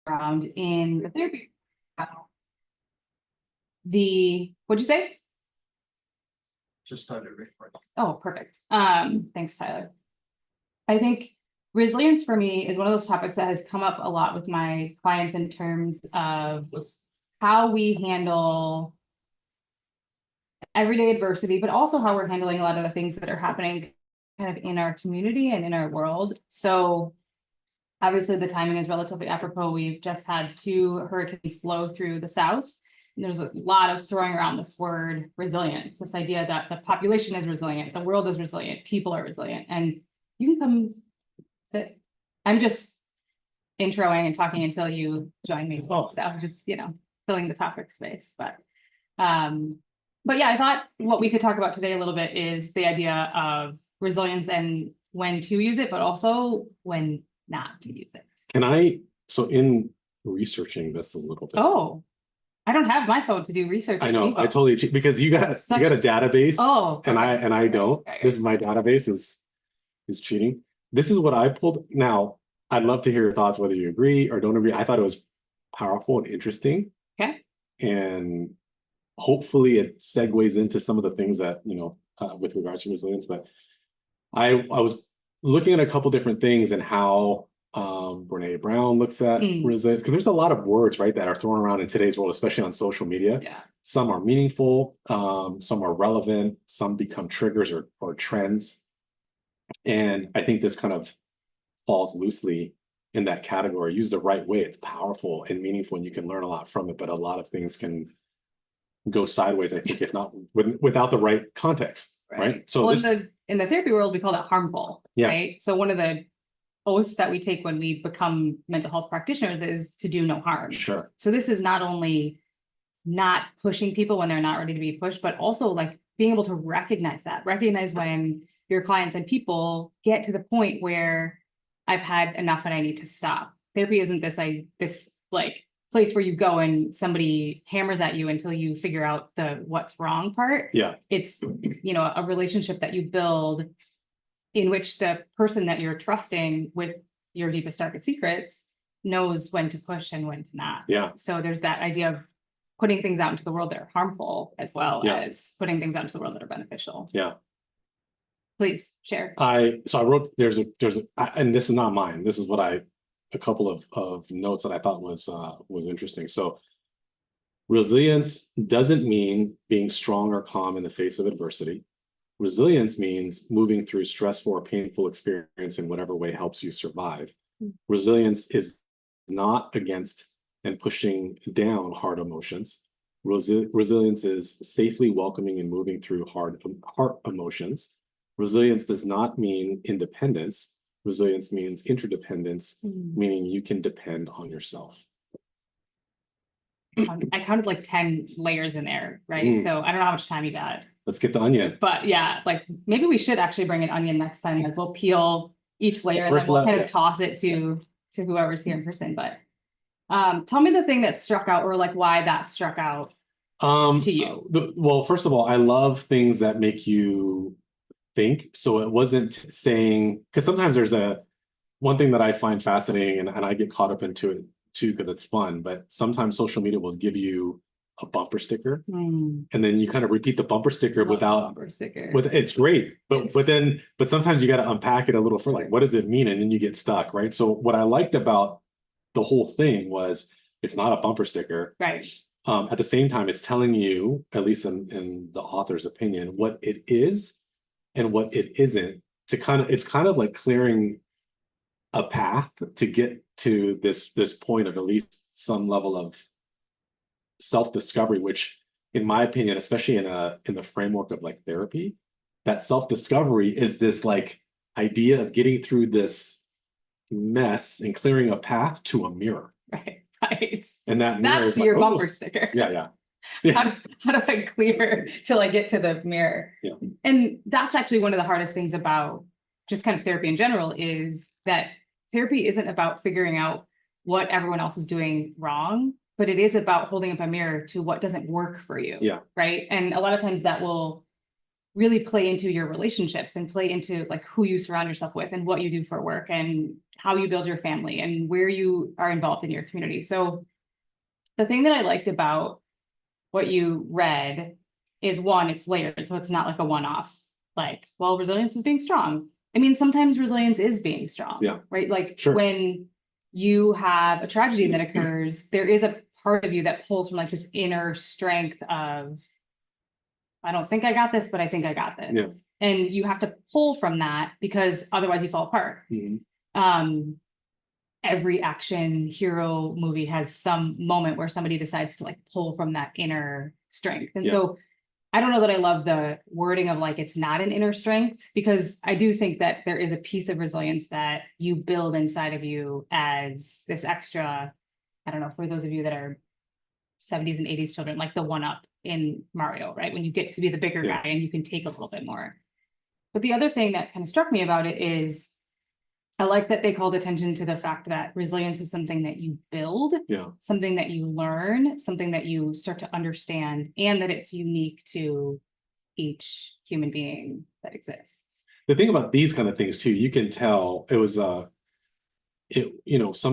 around in the therapy. What'd you say? Just started recording. Oh, perfect. Thanks, Tyler. I think resilience for me is one of those topics that has come up a lot with my clients in terms of how we handle everyday adversity, but also how we're handling a lot of the things that are happening kind of in our community and in our world. So obviously the timing is relatively apropos. We've just had 2 hurricanes blow through the South. And there's a lot of throwing around this word resilience, this idea that the population is resilient, the world is resilient, people are resilient, and you can come sit. I'm just introing and talking until you join me. So I'm just, filling the topic space. But yeah, I thought what we could talk about today a little bit is the idea of resilience and when to use it, but also when not to use it. So in researching this a little bit. Oh, I don't have my phone to do research. I know, I totally cheat because you got a database. Oh, and I don't. Okay. This is my database is cheating. This is what I pulled. Now, I'd love to hear your thoughts, whether you agree or don't agree. I thought it was powerful and interesting. Okay. And hopefully it segues into some of the things that, with regards to resilience. But I was looking at a couple different things and how Brene Brown looks at resilience, because there's a lot of words, right, that are thrown around in today's world, especially on social media. Yeah. Some are meaningful, some are relevant, some become triggers or trends. And I think this kind of falls loosely in that category. Used the right way, it's powerful and meaningful, and you can learn a lot from it. But a lot of things can go sideways, I think, if not without the right context, right? So in the therapy world, we call that harmful, right? So one of the oaths that we take when we become mental health practitioners is to do no harm. Sure. So this is not only not pushing people when they're not ready to be pushed, but also like being able to recognize when your clients and people get to the point where I've had enough and I need to stop. Therapy isn't this like place where you go and somebody hammers at you until you figure out the what's wrong part. Yeah. It's, a relationship that you build in which the person that you're trusting with your deepest, darkest secrets knows when to push and when to not. Yeah. So there's that idea of putting things out into the world that are harmful as well as putting things out into the world that are beneficial. Yeah. Please share. I wrote, and this is not mine. This is what a couple of notes that I thought was interesting. So resilience doesn't mean being strong or calm in the face of adversity. Resilience means moving through stressful or painful experience in whatever way helps you survive. Resilience is not against and pushing down hard emotions. Resilience is safely welcoming and moving through hard emotions. Resilience does not mean independence. Resilience means interdependence, meaning you can depend on yourself. I counted like 10 layers in there, right? So I don't know how much time you got. Let's get the onion. But yeah, like maybe we should actually bring an onion next time. Like we'll peel each layer and then we'll kind of toss it to whoever's here in person. But tell me the thing that struck out, or like why that struck out to you. Well, first of all, I love things that make you think. So it wasn't saying, because sometimes there's one thing that I find fascinating and I get caught up into it too because it's fun, but sometimes social media will give you a bumper sticker and then you kind of repeat the bumper sticker it's great, but sometimes you got to unpack it a little for like, what does it mean? And then you get stuck, right? So what I liked about the whole thing was it's not a bumper sticker, right? At the same time, it's telling you, at least in the author's opinion, what it is and what it isn't, it's kind of like clearing a path to get to this point of at least some level of self-discovery, which in my opinion, especially in the framework of like therapy, that self-discovery is this like idea of getting through this mess and clearing a path to a mirror. Right. And that's your bumper sticker. Yeah. How do I clear till I get to the mirror? Yeah. And that's actually one of the hardest things about just kind of therapy in general, is that therapy isn't about figuring out what everyone else is doing wrong, but it is about holding up a mirror to what doesn't work for you. Yeah. Right. And a lot of times that will really play into your relationships and play into like who you surround yourself with and what you do for work and how you build your family and where you are involved in your community. So the thing that I liked about what you read is, one, it's layered. So it's not like a one-off, like, well, resilience is being strong. I mean, sometimes resilience is being strong, Yeah. right? Like Sure. when you have a tragedy that occurs, there is a part of you that pulls from like this inner strength of, I don't think I got this, but I think I got this. Yeah. And you have to pull from that because otherwise you fall apart. Mhm. Every action hero movie has some moment where somebody decides to like pull from that inner strength. And Yeah. so I don't know that I love the wording of like, it's not an inner strength, because I do think that there is a piece of resilience that you build inside of you as this extra, I don't know, for those of you that are 70s and 80s children, like the one up in Mario, right? When you get to be the bigger Yeah. guy and you can take a little bit more. But the other thing that kind of struck me about it is I like that they called attention to the fact that resilience is something that you build, Yeah. something that you learn, something that you start to understand, and that it's unique to each human being that exists. The thing about these kind of things too, you can tell it was some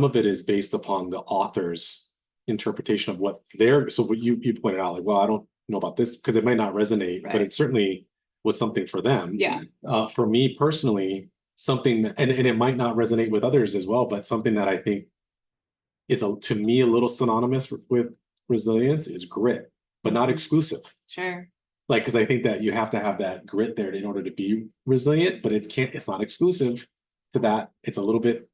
of it is based upon the author's interpretation of what they're, so what you pointed out, like, well, I don't know about this because it might not resonate, but Right. it certainly was something for them. Yeah. For me personally, something and it might not resonate with others as well, but something that I think is to me a little synonymous with resilience is grit, but not Mhm. exclusive. Sure. Like, because I think that you have to have that grit there in order to be resilient, but it's not exclusive to that. It's a little bit,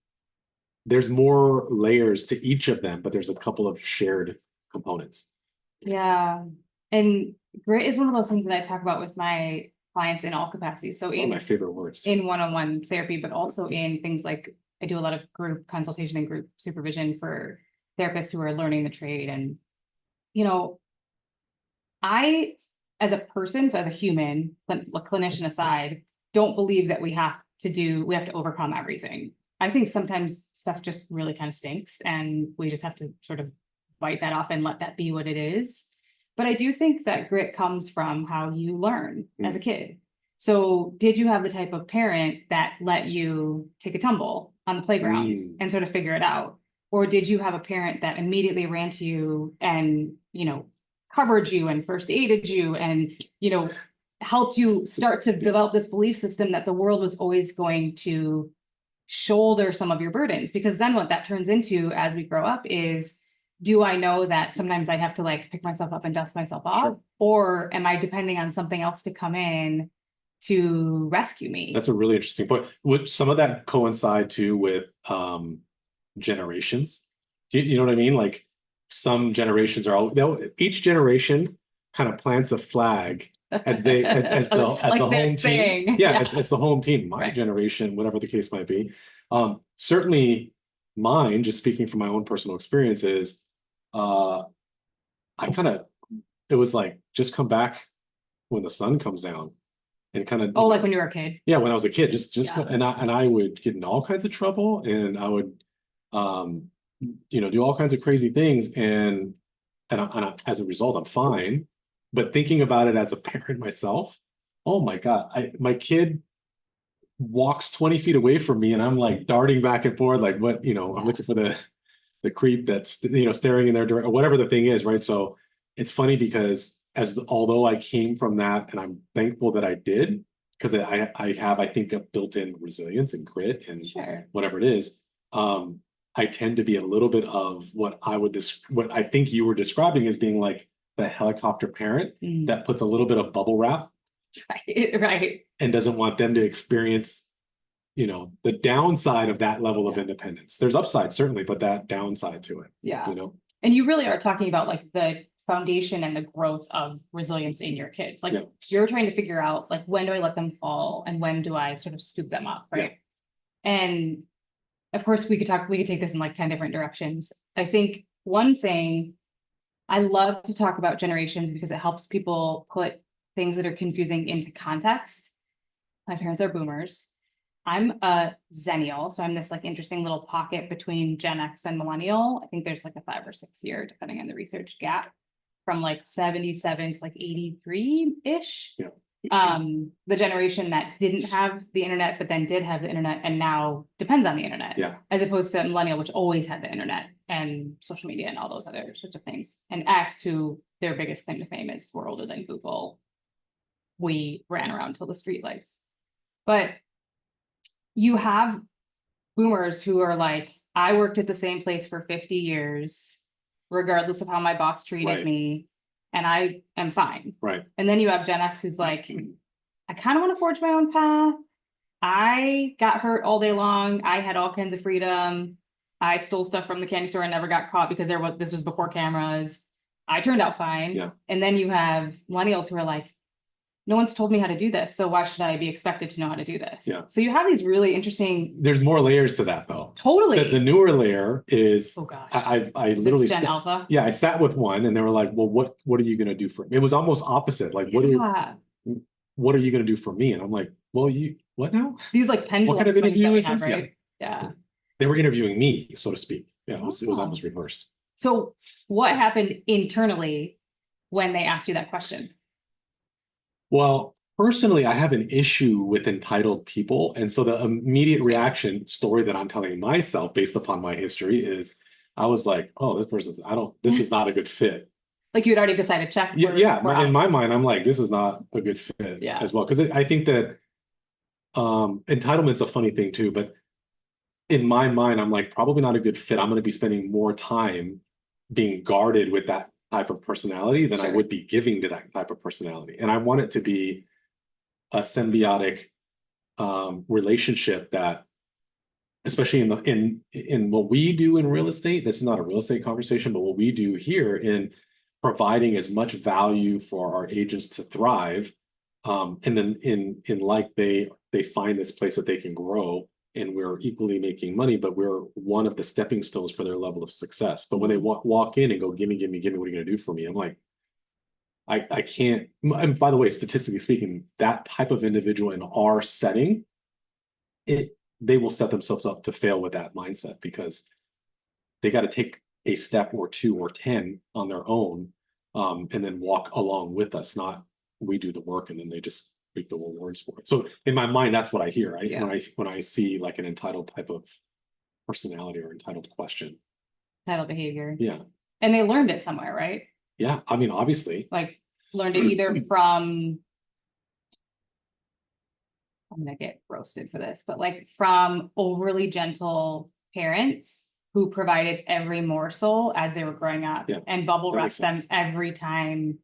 there's more layers to each of them, but there's a couple of shared components. Yeah. And grit is one of those things that I talk about with my clients in all capacities. So One of my favorite words. in one-on-one therapy, but also in things like I do a lot of group consultation and group supervision for therapists who are learning the trade. And, I, as a person, so as a human, clinician aside, don't believe that we have to overcome everything. I think sometimes stuff just really kind of stinks and we just have to sort of bite that off and let that be what it is. But I do think that grit comes from how you learn as a kid. So did you have the type of parent that let you take a tumble on the playground and sort of figure it out? Or did you have a parent that immediately ran to you and, covered you and first aided you and, helped you start to develop this belief system that the world was always going to shoulder some of your burdens? Because then what that turns into as we grow up is, do I know that sometimes I have to like pick myself up and dust myself off? Sure. Or am I depending on something else to come in to rescue me? That's a really interesting point. Would some of that coincide too with generations? You know what I mean? Like some generations each generation kind of plants a flag as the Like their home team. thing. Yeah, as the home team, my Right. generation, whatever the case might be. Certainly mine, just speaking from my own personal experiences, it was like just come back when the sun comes down and kind of Like when you were a kid. yeah, when I was a kid, Yeah. and I would get in all kinds of trouble, and I would, do all kinds of crazy things, and as a result, I'm fine. But thinking about it as a parent myself, oh my God, my kid walks 20 feet away from me, and I'm like darting back and forth, like what, I'm looking for the creep that's staring in their direction, or whatever the thing is, right? So it's funny because although I came from that, and I'm thankful that I did, because I have, I think, a built-in resilience and grit and Sure. whatever it is. I tend to be a little bit of what I think you were describing as being like the helicopter parent that puts a little bit of bubble wrap Right. and doesn't want them to experience, the downside of that level of independence. There's upside certainly, but that downside to it. Yeah. And you really are talking about like the foundation and the growth of resilience in your kids. Like you're trying to figure out like, when do I let them fall and when do I sort of scoop them up, right? Yeah. And of course we could take this in like 10 different directions. I think one thing, I love to talk about generations because it helps people put things that are confusing into context. My parents are boomers. I'm a Zennial, so I'm this like interesting little pocket between Gen X and Millennial. I think there's like a 5 or 6 year, depending on the research, gap from like 77 to like 83-ish. Yeah. The generation that didn't have the internet, but then did have the internet and now depends on the internet. Yeah. As opposed to millennial, which always had the internet and social media and all those other sorts of things. And X, who their biggest claim to fame is we're older than Google. We ran around till the streetlights. But you have boomers who are like, I worked at the same place for 50 years, regardless of how my boss treated Right. me, and I am fine. Right. And then you have Gen X who's like, I kind of want to forge my own path. I got hurt all day long. I had all kinds of freedom. I stole stuff from the candy store and never got caught because this was before cameras. I turned out fine. Yeah. And then you have millennials who are like, no one's told me how to do this, so why should I be expected to know how to do this? Yeah. So you have these really interesting. There's more layers to that though. Totally. The newer layer is, Oh gosh. I Is literally, this Gen Alpha? yeah, I sat with one and they were like, well, what are you going to do for me? It was almost opposite. Like, what are you going to do for me? And I'm like, well, what now? These like pendulum What kind of swings that interview we is have, this? right? Yeah. They were interviewing me, so to speak. Yeah, it was Oh. almost reversed. So what happened internally when they asked you that question? Well, personally, I have an issue with entitled people. And so the immediate reaction story that I'm telling myself based upon my history is I was like, oh, this is not a good fit. Like you had already decided, check. Yeah. we're In out. my mind, I'm like, this is not a good fit Yeah. as well. Because I think that entitlement's a funny thing too. But in my mind, I'm like, probably not a good fit. I'm going to be spending more time being guarded with that type of personality than I Sure. would be giving to that type of personality. And I want it to be a symbiotic relationship that, especially in what we do in real estate, this is not a real estate conversation, but what we do here in providing as much value for our agents to thrive, and then in like they find this place that they can grow, and we're equally making money, but we're one of the stepping stones for their level of success. But when they walk in and go, give me, what are you going to do for me? I'm like, I can't. And by the way, statistically speaking, that type of individual in our setting, they will set themselves up to fail with that mindset because they got to take a step or 2 or 10 on their own, and then walk along with us. Not we do the work and then they just reap the rewards for it. So in my mind, that's what I hear. When I see like an entitled type of personality or entitled question. Entitled behavior. Yeah. And they learned it somewhere, right? Yeah. I mean, obviously. Like learned it either from, I'm gonna get roasted for this, but like from overly gentle parents who provided every morsel as they were growing up, Yeah, and bubble that wrapped makes them sense. every time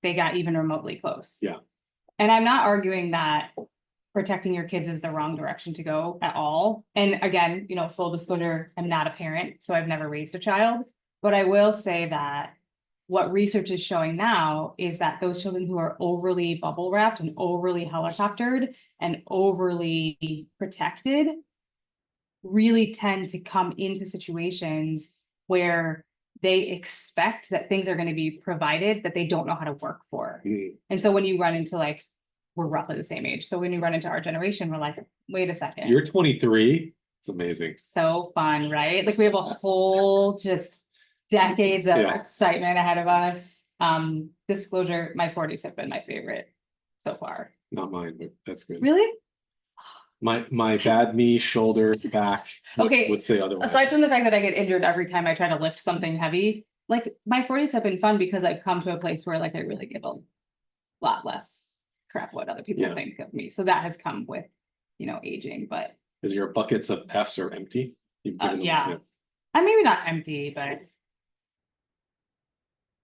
they got even remotely close. Yeah. And I'm not arguing that protecting your kids is the wrong direction to go at all. And again, full disclosure, I'm not a parent, so I've never raised a child. But I will say that what research is showing now is that those children who are overly bubble wrapped and overly helicoptered and overly protected really tend to come into situations where they expect that things are going to be provided that they don't know how to work for. And so when you run into we're roughly the same age. So when you run into our generation, we're like, wait a second. You're 23. It's amazing. So fun, right? Like we have a whole just decades of excitement ahead of us. Disclosure, my 40s have been my favorite so far. Not mine, but that's good. Really? My bad knee, shoulder, back would say otherwise. Aside from the fact that I get injured every time I try to lift something heavy, like my 40s have been fun because I've come to a place where I really give a lot less crap what other people think of me. So that has come with, aging, but. Is your buckets of F's are empty? You've given them, I'm maybe not empty, but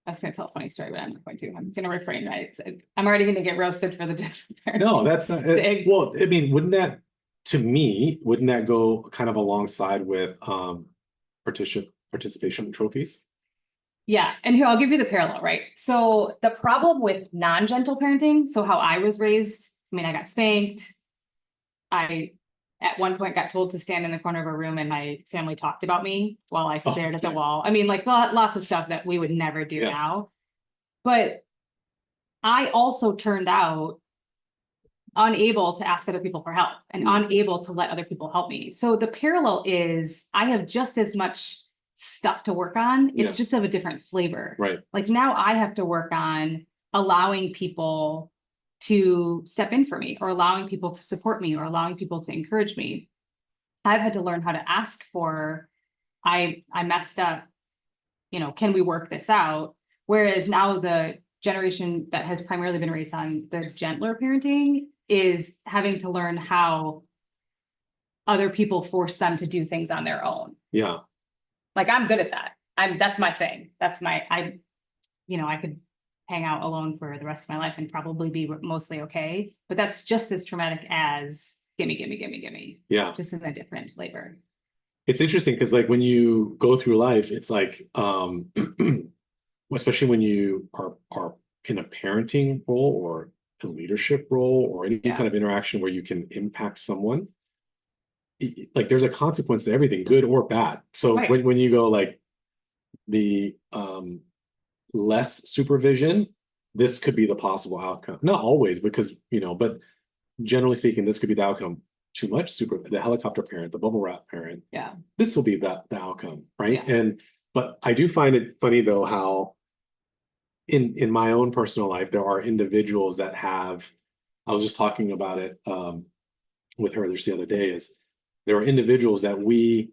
I was going to tell a funny story, but I'm not going to. I'm going to refrain. I'm already going to get roasted for the tips. No, that's not. Well, I mean, wouldn't that go kind of alongside with participation trophies? Yeah, and here I'll give you the parallel, right? So the problem with non-gentle parenting, so how I was raised, I got spanked. I at one point got told to stand in the corner of a room and my family talked about me while I stared at the wall. Lots of stuff that we would never do now. But I also turned out unable to ask other people for help and unable to let other people help me. So the parallel is I have just as much stuff to work on. It's just of a different flavor. Right. Like now I have to work on allowing people to step in for me, or allowing people to support me, or allowing people to encourage me. I've had to learn how to ask for, I messed up, you know, can we work this out? Whereas now the generation that has primarily been raised on the gentler parenting is having to learn how other people force them to do things on their own. Yeah. Like, I'm good at that. That's my thing. You know, I could hang out alone for the rest of my life and probably be mostly okay. But that's just as traumatic as gimme. Yeah. Just in a different flavor. It's interesting because like when you go through life, it's like, especially when you are in a parenting role or a leadership role or any kind of interaction where you can impact someone, like there's a consequence to everything, good or bad. So when you go like the less supervision, this could be the possible outcome. Not always, because, you know, but generally speaking, this could be the outcome. Too much the helicopter parent, the bubble wrap parent. Yeah. This will be the outcome, right? Yeah. But I do find it funny though how in my own personal life there are individuals that have. I was just talking about it with her just the other day. Is there are individuals that we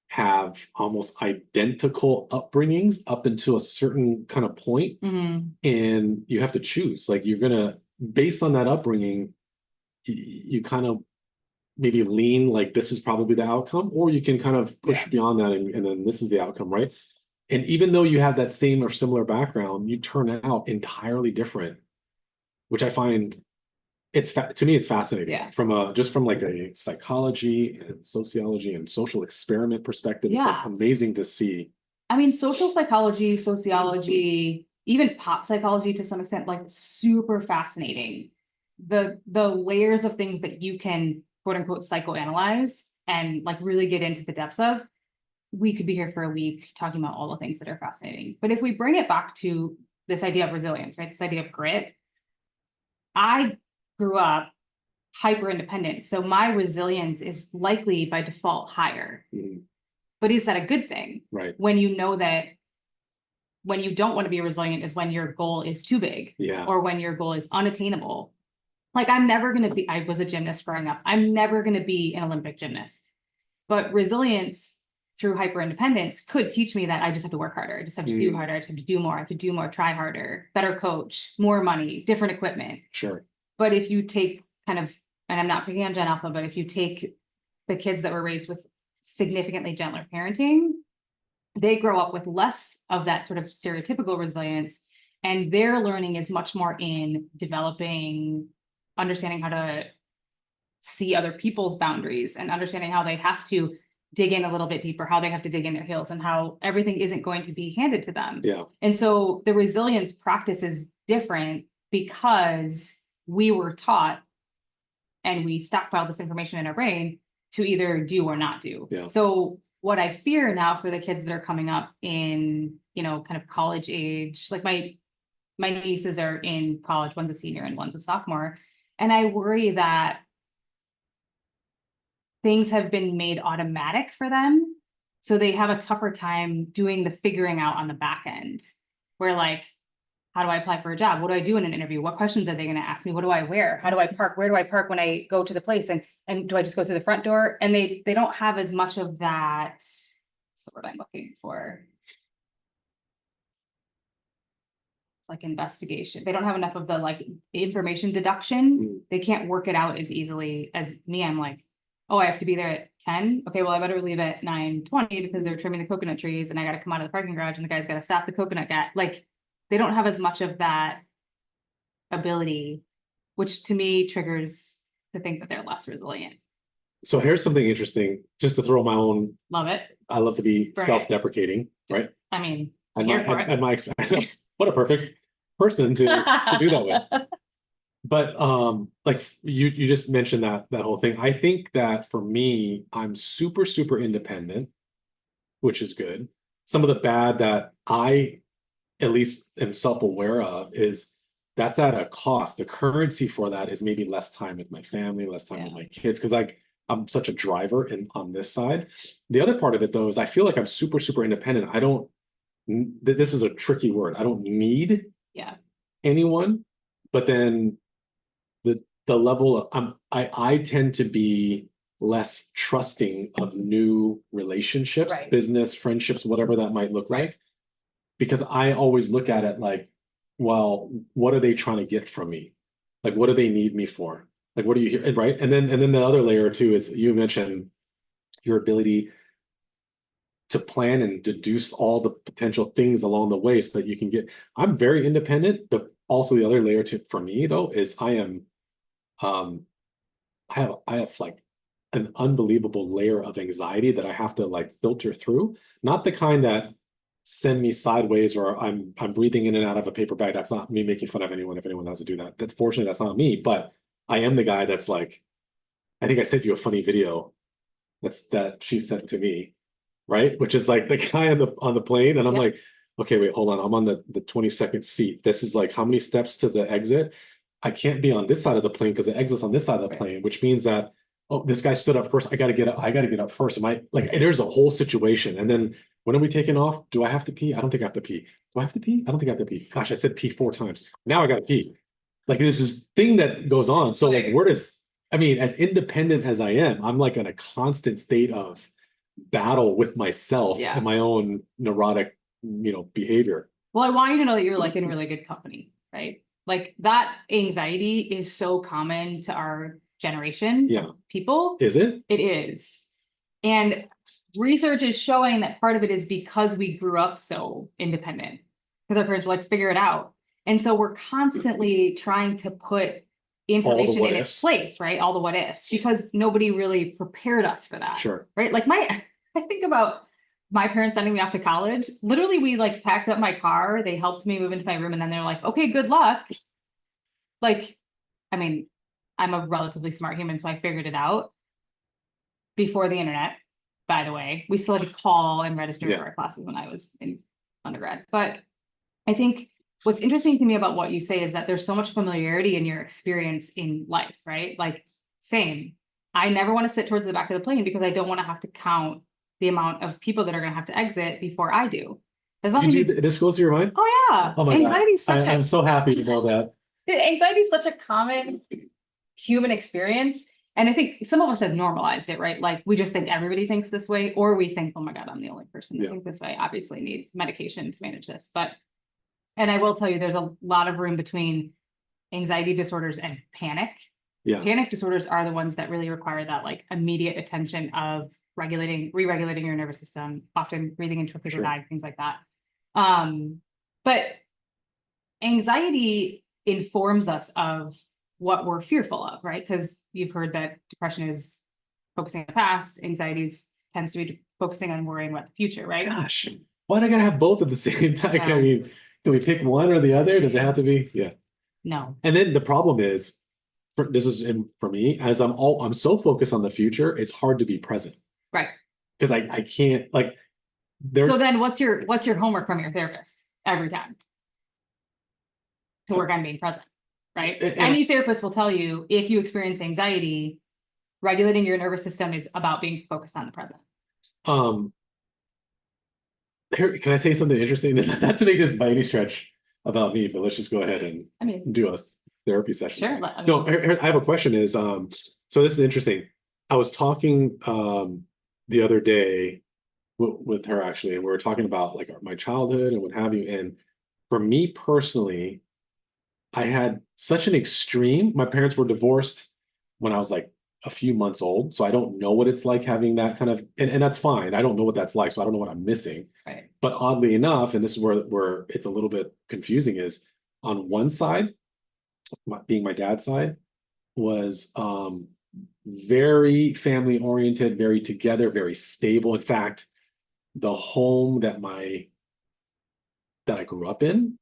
have almost identical upbringings up until a certain kind of point, and you have to choose. Like you're gonna, based on that upbringing, you kind of maybe lean like this is probably the outcome, or you can kind of push beyond that and then this is the outcome, right? And even though you have that same or similar background, you turn out entirely different, which I find to me it's fascinating. Yeah. From like a psychology and sociology and social experiment perspective. It's like amazing to see. I mean, social psychology, sociology, even pop psychology to some extent, like super fascinating. The layers of things that you can quote unquote psychoanalyze and like really get into the depths of. We could be here for a week talking about all the things that are fascinating. But if we bring it back to this idea of resilience, right? This idea of grit. I grew up hyper independent. So my resilience is likely by default higher. But is that a good thing? Right. When you know that when you don't want to be resilient is when your goal is too big. Yeah. Or when your goal is unattainable. Like I'm never going to be, I was a gymnast growing up. I'm never going to be an Olympic gymnast. But resilience through hyper independence could teach me that I just have to work harder. I just have to do harder. I have to do more. I have to do more, try harder, better coach, more money, different equipment. Sure. But if you take kind of, and I'm not picking on Gen Alpha, but if you take the kids that were raised with significantly gentler parenting, they grow up with less of that sort of stereotypical resilience. And their learning is much more in developing, understanding how to see other people's boundaries and understanding how they have to dig in a little bit deeper, how they have to dig in their heels and how everything isn't going to be handed to them. Yeah. And so the resilience practice is different because we were taught and we stockpiled this information in our brain to either do or not do. Yeah. So what I fear now for the kids that are coming up in, you know, kind of college age, like my nieces are in college, one's a senior and one's a sophomore. And I worry that things have been made automatic for them. So they have a tougher time doing the figuring out on the back end where like, how do I apply for a job? What do I do in an interview? What questions are they going to ask me? What do I wear? How do I park? Where do I park when I go to the place? And do I just go through the front door? And they don't have as much of that. What's the word I'm looking for? It's like investigation. They don't have enough of the like information deduction. They can't work it out as easily as me. I'm like, oh, I have to be there at 10. Okay, well, I better leave at 9:20 because they're trimming the coconut trees and I got to come out of the parking garage and the guy's got to stop the coconut guy. Like, they don't have as much of that ability, which to me triggers to think that they're less resilient. So here's something interesting, just to throw my own. Love it. I love to be self-deprecating, right? I mean, at my expense. What a perfect person to do that with. But like you just mentioned that whole thing. I think that for me, I'm super independent, which is good. Some of the bad that I at least am self-aware of is that's at a cost. The currency for that is maybe less time with my family, less time with my kids, because I'm such a driver on this side. The other part of it though is I feel like I'm super independent. I don't, this is a tricky word. I don't need anyone, but then the level of I tend to be less trusting of new relationships, Right. business, friendships, whatever that might look like. Because I always look at it like, well, what are they trying to get from me? Like, what do they need me for? Like, what do you hear? Right. And then the other layer too is you mentioned your ability to plan and deduce all the potential things along the way so that you can get. I'm very independent, but also the other layer to for me though is I am I have like an unbelievable layer of anxiety that I have to like filter through. Not the kind that send me sideways or I'm breathing in and out of a paper bag. That's not me making fun of anyone if anyone has to do that. That fortunately that's not me, but I am the guy that's like, I think I sent you a funny video that she sent to me, right? Which is like the guy on the plane, and I'm Yeah. like, okay, wait, hold on. I'm on the 22nd seat. This is like how many steps to the exit? I can't be on this side of the plane because the exit's on this side of the Right. plane, which means that, oh, this guy stood up first. I gotta get up, I gotta get up first. Am I like there's a whole situation. And then when are we taking off? Do I have to pee? I don't think I have to pee. Do I have to pee? I don't think I have to pee. Gosh, I said pee 4 times. Now I gotta pee. Like there's this thing that goes on. So like Right. where does I mean, as independent as I am, I'm like in a constant state of battle with myself Yeah. and my own neurotic, behavior. Well, I want you to know that you're like in really good company, right? Like that anxiety is so common to our generation. Yeah. People. Is it? It is. And research is showing that part of it is because we grew up so independent, because our parents were like, figure it out. And so we're constantly trying to put information what in ifs. its place, right? All the what ifs, because nobody really prepared us for that. Sure. Right? Like I think about my parents sending me off to college. Literally, we like packed up my car, they helped me move into my room, and then they're like, okay, good luck. Like, I mean, I'm a relatively smart human, so I figured it out before the internet, by the way. We still had to call and register Yeah. for our classes when I was in undergrad. But I think what's interesting to me about what you say is that there's so much familiarity in your experience in life, right? Like, same. I never want to sit towards the back of the plane because I don't want to have to count the amount of people that are going to have to exit before I do. There's nothing. This goes through your mind? Oh yeah. Oh my Anxiety is God. such I'm so happy to know that. Anxiety is such a common human experience. And I think some of us have normalized it, right? Like we just think everybody thinks this way, or we think, oh my God, I'm the only person that thinks this way. Obviously need medication to manage this. And I will tell you, there's a lot of room between anxiety disorders and panic. Yeah. Panic disorders are the ones that really require that like immediate attention of re-regulating your nervous system, often breathing into a paper bag, things like that. But anxiety informs us of what we're fearful of, right? Because you've heard that depression is focusing on the past, tends to be focusing on worrying about the future, right? Gosh, why do I gotta have both at the same time? Yeah. I mean, can we pick one or the other? Does it have to be? Yeah. No. And then the problem is, for me, as I'm so focused on the future, it's hard to be present. Right. Because I can't like So then what's your homework from your therapist every time? To work on being present, right? Any therapist will tell you if you experience anxiety, regulating your nervous system is about being focused on the present. Here, can I say something interesting? Not to make this by any stretch about me, but let's just go ahead and do a therapy session. Sure. No, I have a question is, so this is interesting. I was talking the other day with her actually, and we were talking about like my childhood and what have you. And for me personally, I had such an extreme, my parents were divorced when I was like a few months old. So I don't know what it's like having that kind of, and that's fine. I don't know what that's like. So I don't know what I'm missing. Right. But oddly enough, and this is where it's a little bit confusing, is on one side, being my dad's side, was very family oriented, very together, very stable. In fact, the home that I grew up in,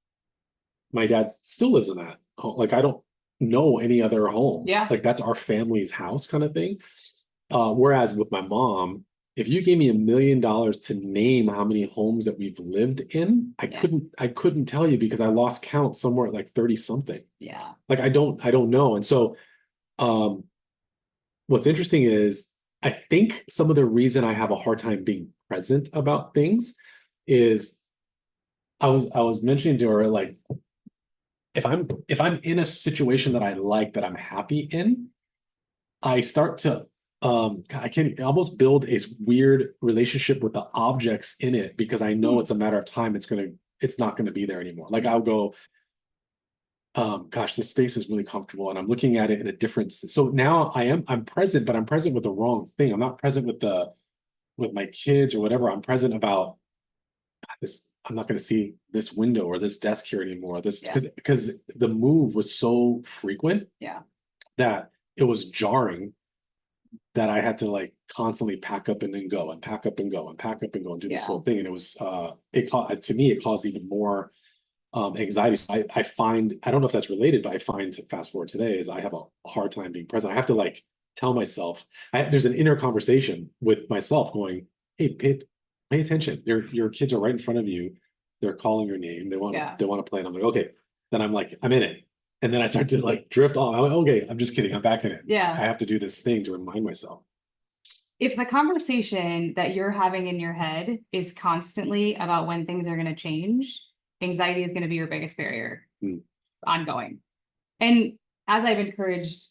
my dad still lives in that home. Like I don't know any other home. Yeah. Like that's our family's house kind of thing. Whereas with my mom, if you gave me $1 million to name how many homes that we've lived in, I couldn't tell you because I lost count somewhere at like 30 something. Yeah. Like I don't know. And so what's interesting is I think some of the reason I have a hard time being present about things is I was mentioning to her, like, if I'm in a situation that I like, that I'm happy in, I start to I can almost build a weird relationship with the objects in it, because I know it's a matter of time. It's not gonna be there anymore. Like I'll go, gosh, this space is really comfortable, and I'm looking at it in a different. So now I'm present, but I'm present with the wrong thing. I'm not present with my kids or whatever. I'm present about this. I'm not going to see this window or this desk here anymore. This Yeah. because the move was so frequent. Yeah. That it was jarring, that I had to like constantly pack up and then go and pack up and go and pack up and go and do this Yeah. whole thing. And it was to me it caused even more anxiety. So I find, I don't know if that's related, but I find, fast forward today, is I have a hard time being present. I have to like tell myself, there's an inner conversation with myself going, hey, pay attention. Your kids are right in front of you. They're calling your name. They want to play. And I'm like, okay. Then I'm like, I'm in it. And then I start to like drift off. I'm like, okay, I'm just kidding. I'm back in it. Yeah. I have to do this thing to remind myself. If the conversation that you're having in your head is constantly about when things are going to change, anxiety is going to be your biggest barrier ongoing. And as I've encouraged,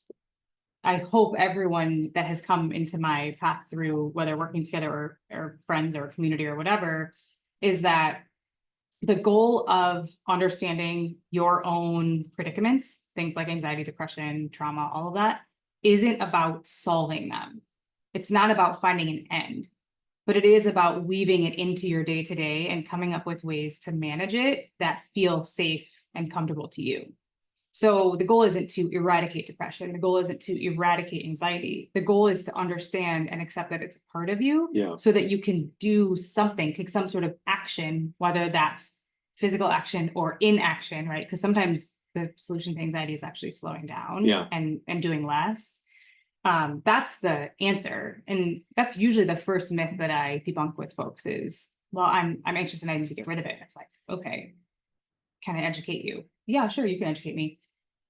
I hope everyone that has come into my path through, whether working together or friends or community or whatever, is that the goal of understanding your own predicaments, things like anxiety, depression, trauma, all of that, isn't about solving them. It's not about finding an end, but it is about weaving it into your day-to-day and coming up with ways to manage it that feel safe and comfortable to you. So the goal isn't to eradicate depression. The goal isn't to eradicate anxiety. The goal is to understand and accept that it's a part of you, so that you can do something, take some sort of action, whether that's physical action or inaction, right? Because sometimes the solution to anxiety is actually slowing down and doing less. That's the answer. And that's usually the first myth that I debunk with folks is, well, I'm anxious and I need to get rid of it. It's like, okay, can I educate you? Yeah, sure, you can educate me.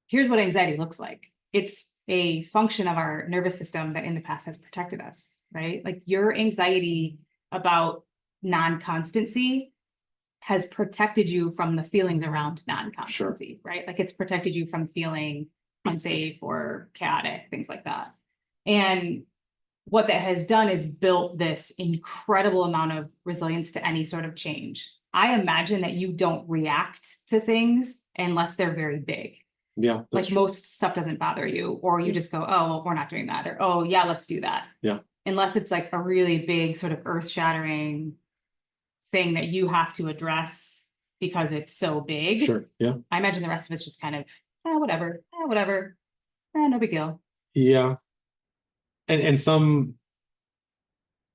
Here's what anxiety looks like. It's a function of our nervous system that in the past has protected us, right? Like your anxiety about non-constancy has protected you from the feelings around non-constancy, right? Like it's protected you from feeling unsafe or chaotic, things like that. And what that has done is built this incredible amount of resilience to any sort of change. I imagine that you don't react to things unless they're very big. Yeah. Like most stuff doesn't bother you, or you just go, oh, well, we're not doing that. Or, oh yeah, let's do that. Yeah. Unless it's like a really big sort of earth shattering thing that you have to address because it's so big. Sure. Yeah. I imagine the rest of it's just kind of, whatever, no big deal. Yeah. And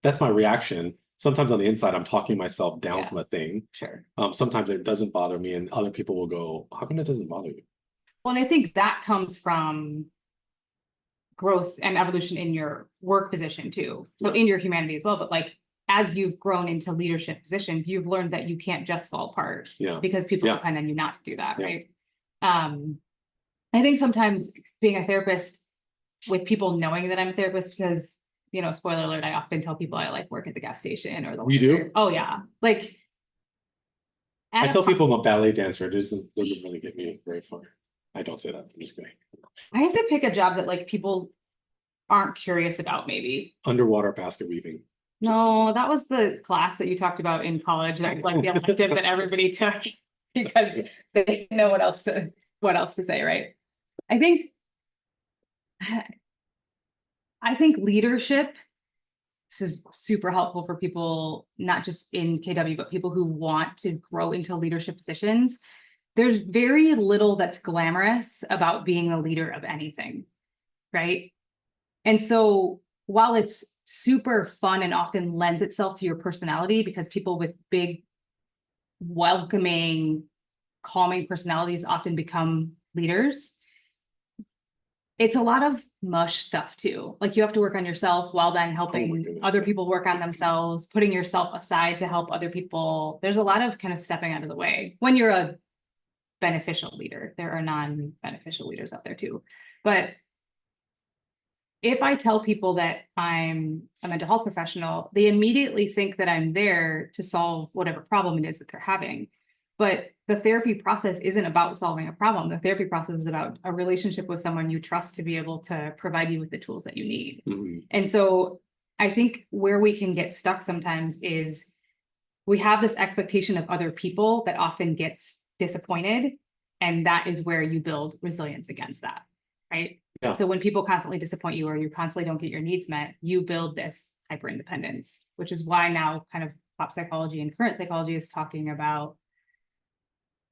that's my reaction. Sometimes on the inside, I'm talking myself down from a thing. Sure. Sometimes it doesn't bother me, and other people will go, how come it doesn't bother you? Well, and I think that comes from growth and evolution in your work position too. So in your humanity as well, but like as you've grown into leadership positions, you've learned that you can't just fall apart because people depend on you not to do that, right? I think sometimes being a therapist with people knowing that I'm a therapist, because, you know, spoiler alert, I often tell people I like work at the gas station or the You do? Oh yeah. Like I tell people I'm a ballet dancer. It doesn't really get me very far. I don't say that. I'm just kidding. I have to pick a job that like people aren't curious about, maybe. Underwater basket weaving. No, that was the class that you talked about in college. That was like the elective that everybody took because they didn't know what else to say, right? I think leadership, this is super helpful for people, not just in KW, but people who want to grow into leadership positions. There's very little that's glamorous about being a leader of anything, right? And so while it's super fun and often lends itself to your personality, because people with big, welcoming, calming personalities often become leaders, it's a lot of mush stuff too. Like you have to work on yourself while then helping other people work on themselves, putting yourself aside to help other people. There's a lot of kind of stepping out of the way when you're a beneficial leader. There are non-beneficial leaders out there too. But if I tell people that I'm a mental health professional, they immediately think that I'm there to solve whatever problem it is that they're having. But the therapy process isn't about solving a problem. The therapy process is about a relationship with someone you trust to be able to provide you with the tools that you need. Mhm. And so I think where we can get stuck sometimes is we have this expectation of other people that often gets disappointed. And that is where you build resilience against that, right? Yeah. So when people constantly disappoint you or you constantly don't get your needs met, you build this hyper independence, which is why now kind of pop psychology and current psychology is talking about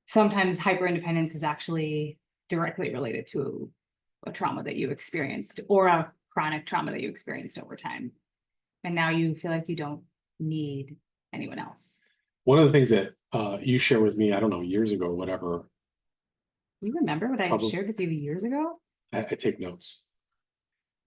sometimes hyper independence is actually directly related to a trauma that you experienced or a chronic trauma that you experienced over time. And now you feel like you don't need anyone else. One of the things that you shared with me, I don't know, years ago or whatever, You remember what I Probably. shared with you years ago? I take notes.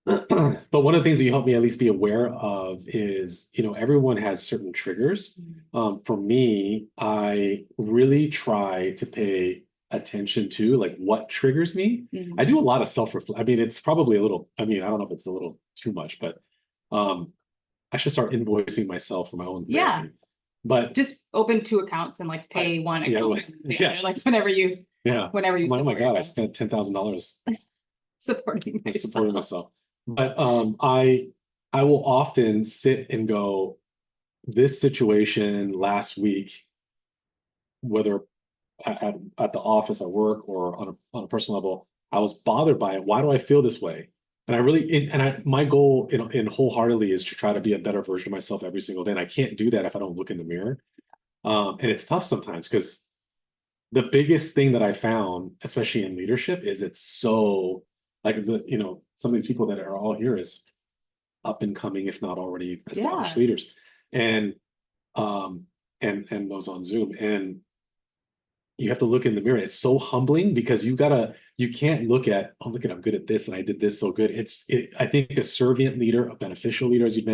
But one of the things that you help me at least be aware of is, everyone has certain triggers. For me, I really try to pay attention to like what triggers me. Mhm. I do a lot of self-reflect. I mean, it's probably a little, I mean, I don't know if it's a little too much, but I should start invoicing myself for my own Yeah. therapy. But Just open 2 accounts and like pay one yeah, account. well, and the yeah. other, like whenever you yeah, whenever you I'm like, oh my support God, I yourself. spent $10,000 Supporting on myself. supporting myself. But I will often sit and go, this situation last week, whether at the office at work or on a personal level, I was bothered by it. Why do I feel this way? And I really, my goal in wholeheartedly is to try to be a better version of myself every single day. And I can't do that if I don't look in the mirror. And it's tough sometimes because the biggest thing that I found, especially in leadership, is it's so like some of these people that are all here is up and coming, if not already established Yeah. leaders, and and those on Zoom, and you have to look in the mirror. It's so humbling because you can't look at, oh, look at, I'm good at this and I did this so good. I think a servient leader, a beneficial leader, as you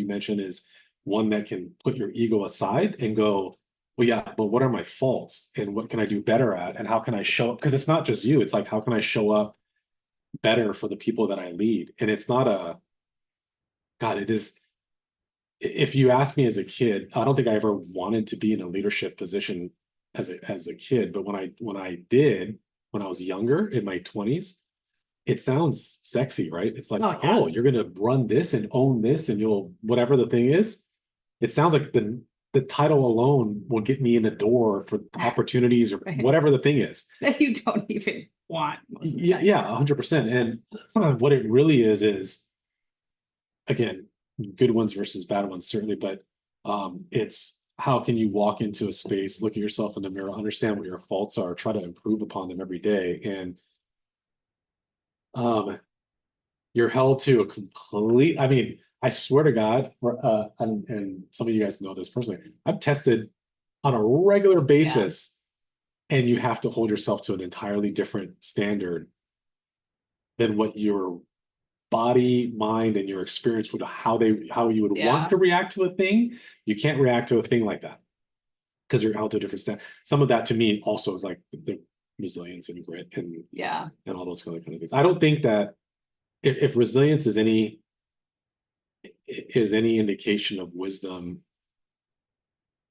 mentioned, is one that can put your ego aside and go, well, yeah, but what are my faults and what can I do better at? And how can I show up? Because it's not just you, it's like, how can I show up better for the people that I lead? And it's not God, it is. If you ask me as a kid, I don't think I ever wanted to be in a leadership position as a kid, but when I did, when I was younger in my 20s, it sounds sexy, right? It's like, Oh, yeah. oh, you're gonna run this and own this and you'll whatever the thing is. It sounds like the title alone will get me in the door for opportunities or Right. whatever the thing is. That you don't even want. Most of the Yeah, time. yeah, 100%. And what it really is again, good ones versus bad ones, certainly, but it's how can you walk into a space, look at yourself in the mirror, understand what your faults are, try to improve upon them every day. And you're held to a complete, I mean, I swear to God, and some of you guys know this personally, I'm tested on a regular basis, and you have to hold yourself to an entirely different standard than what your body, mind, and your experience would how you would Yeah. want to react to a thing. You can't react to a thing like that because you're held to a different standard. Some of that to me also is like the resilience and grit and Yeah. and all those kind of things. I don't think that if resilience is any indication of wisdom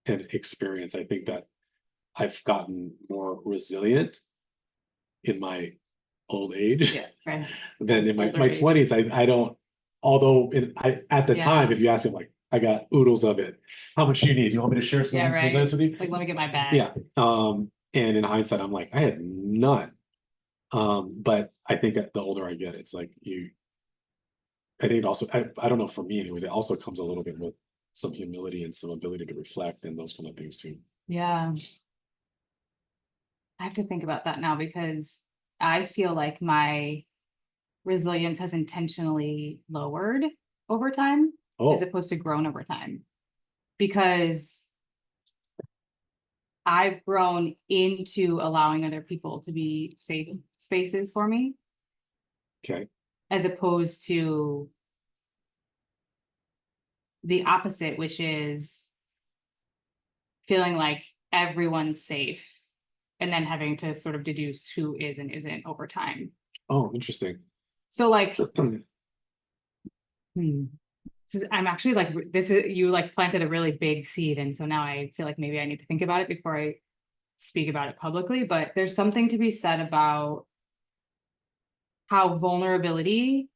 and experience, I think that I've gotten more resilient in my old age Yeah. Right. than in Older my age. 20s. I don't, although at the Yeah. time, if you ask me, like, I got oodles of it. How much do you need? Do you want me to share some Yeah, right. resilience with you? Like, let me get my bag. Yeah. And in hindsight, I'm like, I had none. But I think that the older I get, it's like I think it also, I don't know, for me anyways, it also comes a little bit with some humility and some ability to reflect and those kind of things too. Yeah. I have to think about that now because I feel like my resilience has intentionally lowered over time as Oh, opposed to grown over time. Because I've grown into allowing other people to be safe spaces for me, okay. as opposed to the opposite, which is feeling like everyone's safe and then having to sort of deduce who is and isn't over time. Oh, interesting. So like, I'm actually like, this is, you like planted a really big seed. And so now I feel like maybe I need to think about it before I speak about it publicly, but there's something to be said about how vulnerability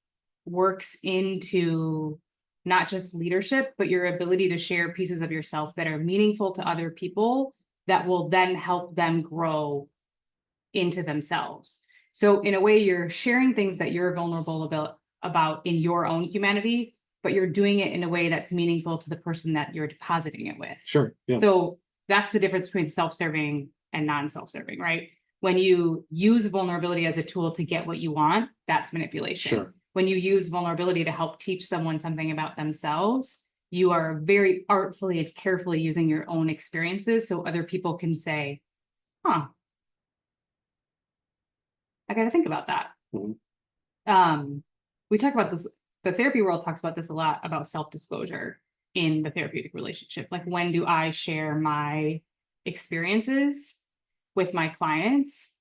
works into not just leadership, but your ability to share pieces of yourself that are meaningful to other people that will then help them grow into themselves. So in a way, you're sharing things that you're vulnerable about in your own humanity, but you're doing it in a way that's meaningful to the person that you're depositing it with. Sure. Yeah. So that's the difference between self-serving and non-self-serving, right? When you use vulnerability as a tool to get what you want, that's manipulation. Sure. When you use vulnerability to help teach someone something about themselves, you are very artfully and carefully using your own experiences so other people can say, huh, I got to think about that. Mhm. We talk about this, the therapy world talks about this a lot, about self-disclosure in the therapeutic relationship. Like, when do I share my experiences with my clients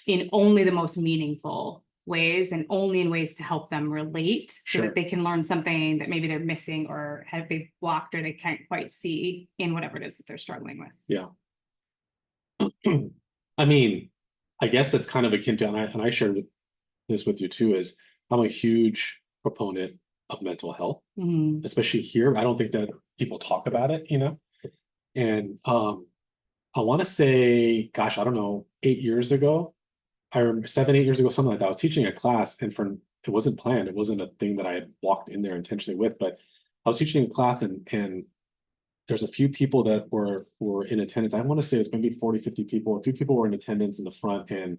in only the most meaningful ways and only in ways to help them relate so Sure. that they can learn something that maybe they're missing or have they blocked or they can't quite see in whatever it is that they're struggling with. Yeah. I mean, I guess that's kind of akin to, and I shared this with you too, is I'm a huge proponent of mental health, Mhm. especially here. I don't think that people talk about it, and I want to say, gosh, I don't know, 8 years ago, I remember 7, 8 years ago, something like that. I was teaching a class, and it wasn't planned. It wasn't a thing that I had walked in there intentionally with, but I was teaching a class, and there's a few people that were in attendance. I want to say it's maybe 40, 50 people. A few people were in attendance in the front, and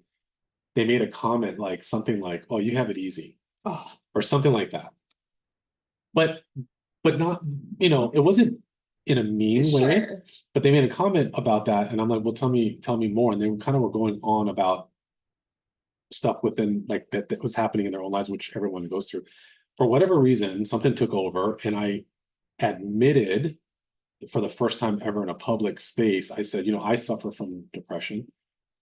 they made a comment like something like, "Oh, you have it easy," Oh, or something like that. But not, it wasn't in a mean way, sure. but they made a comment about that, and I'm like, "Well, tell me more." And they kind of were going on about stuff within like that was happening in their own lives, which everyone goes through. For whatever reason, something took over, and I admitted for the first time ever in a public space, I said, I suffer from depression.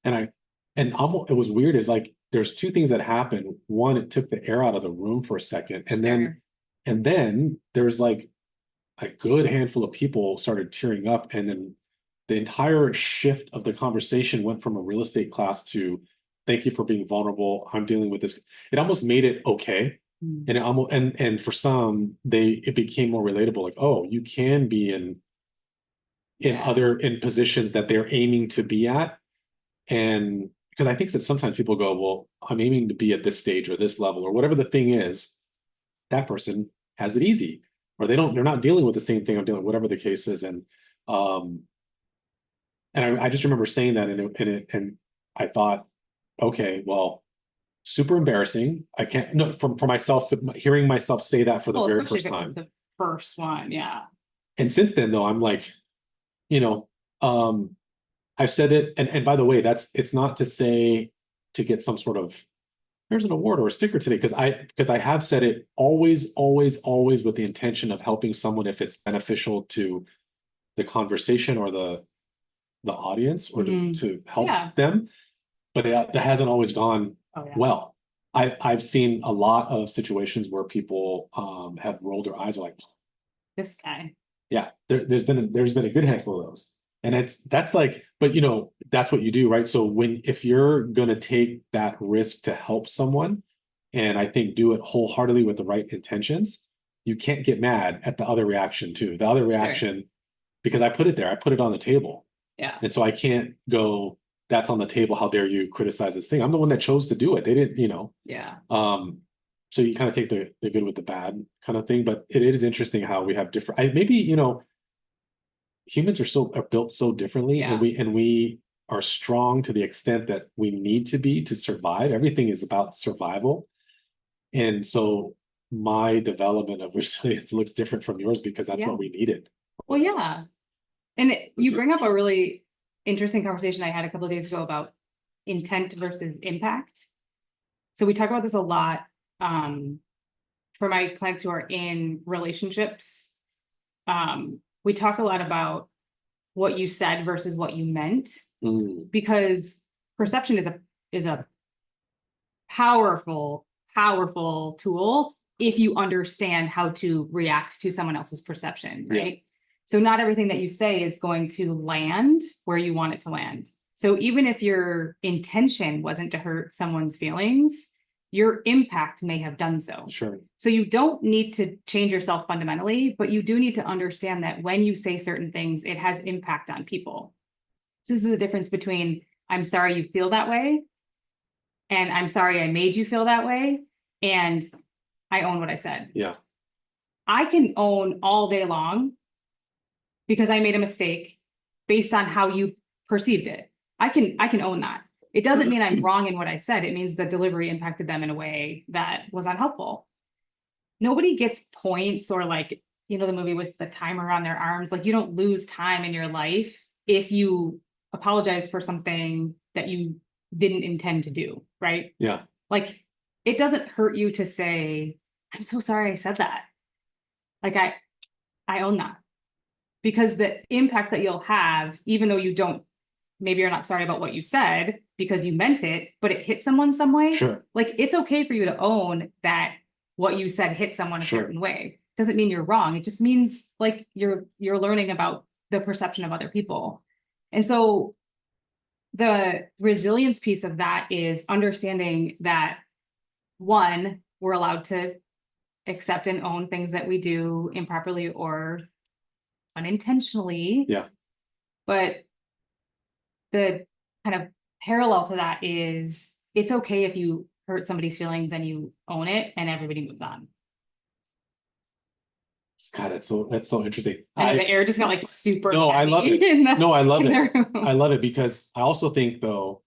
And it was weird, is like there's two things that happened. One, it took the air out of the room for a second. Sure. And then there's like a good handful of people started tearing up. And then the entire shift of the conversation went from a real estate class to, thank you for being vulnerable. I'm dealing with this. It almost made it okay. Mm. And it almost, and for some, it became more relatable. Like, oh, you can be in Yeah. in positions that they're aiming to be at. And because I think that sometimes people go, well, I'm aiming to be at this stage or this level or whatever the thing is, that person has it easy, or they're not dealing with the same thing I'm dealing with, whatever the case is. Um and I just remember saying that, and I thought, okay, well, super embarrassing. I can't, no, for myself, hearing myself say that for the Well, very especially first if it was time. the first one. Yeah. And since then, though, I'm like, you know, um, I've said it, and by the way, it's not to say to get some sort of, here's an award or a sticker today, because I have said it always, always, always with the intention of helping someone if it's beneficial to the conversation or the audience, or Mhm. to help Yeah. them, but that hasn't always gone Oh, yeah. well. I've seen a lot of situations where people have rolled their eyes, like, This guy. yeah, there's been a good handful of those. And that's like, but that's what you do, right? So if you're gonna take that risk to help someone, and I think do it wholeheartedly with the right intentions, you can't get mad at the other reaction too. The other reaction, because I put it there, I put it on the table. Yeah. And so I can't go, that's on the table, how dare you criticize this thing? I'm the one that chose to do it. They didn't, Yeah. so you kind of take the good with the bad kind of thing. But it is interesting how we have different, maybe, humans are built so differently, Yeah. and we are strong to the extent that we need to be to survive. Everything is about survival. And so my development of resilience looks different from yours, because that's Yeah. what we needed. Well, yeah. And you bring up a really interesting conversation I had a couple of days ago about intent versus impact. So we talk about this a lot for my clients who are in relationships. We talk a lot about what you said versus what you meant, because perception is a powerful tool if you understand how to react to someone else's perception, right? So not everything that you say is going to land where you want it to land. So even if your intention wasn't to hurt someone's feelings, your impact may have done so. Sure. So you don't need to change yourself fundamentally, but you do need to understand that when you say certain things, it has impact on people. So this is the difference between I'm sorry you feel that way and I'm sorry I made you feel that way and I own what I said. Yeah. I can own all day long because I made a mistake based on how you perceived it. I can own that. It doesn't mean I'm wrong in what I said. It means the delivery impacted them in a way that was unhelpful. Nobody gets points or like, you know, the movie with the timer on their arms, like you don't lose time in your life if you apologize for something that you didn't intend to do, right? Yeah. Like it doesn't hurt you to say, I'm so sorry I said that. Like I own that. Because the impact that you'll have, even though you don't, maybe you're not sorry about what you said because you meant it, but it hit someone some way. Sure. Like it's okay for you to own that what you said hit someone a Sure. certain way. Doesn't mean you're wrong. It just means like you're learning about the perception of other people. And so the resilience piece of that is understanding that one, we're allowed to accept and own things that we do improperly or unintentionally. Yeah. But the kind of parallel to that is it's okay if you hurt somebody's feelings and you own it and everybody moves on. God, that's so interesting. I know the air just got like super. No, I love heavy it. in the- No, I love in it. the room. I love it because I also think though,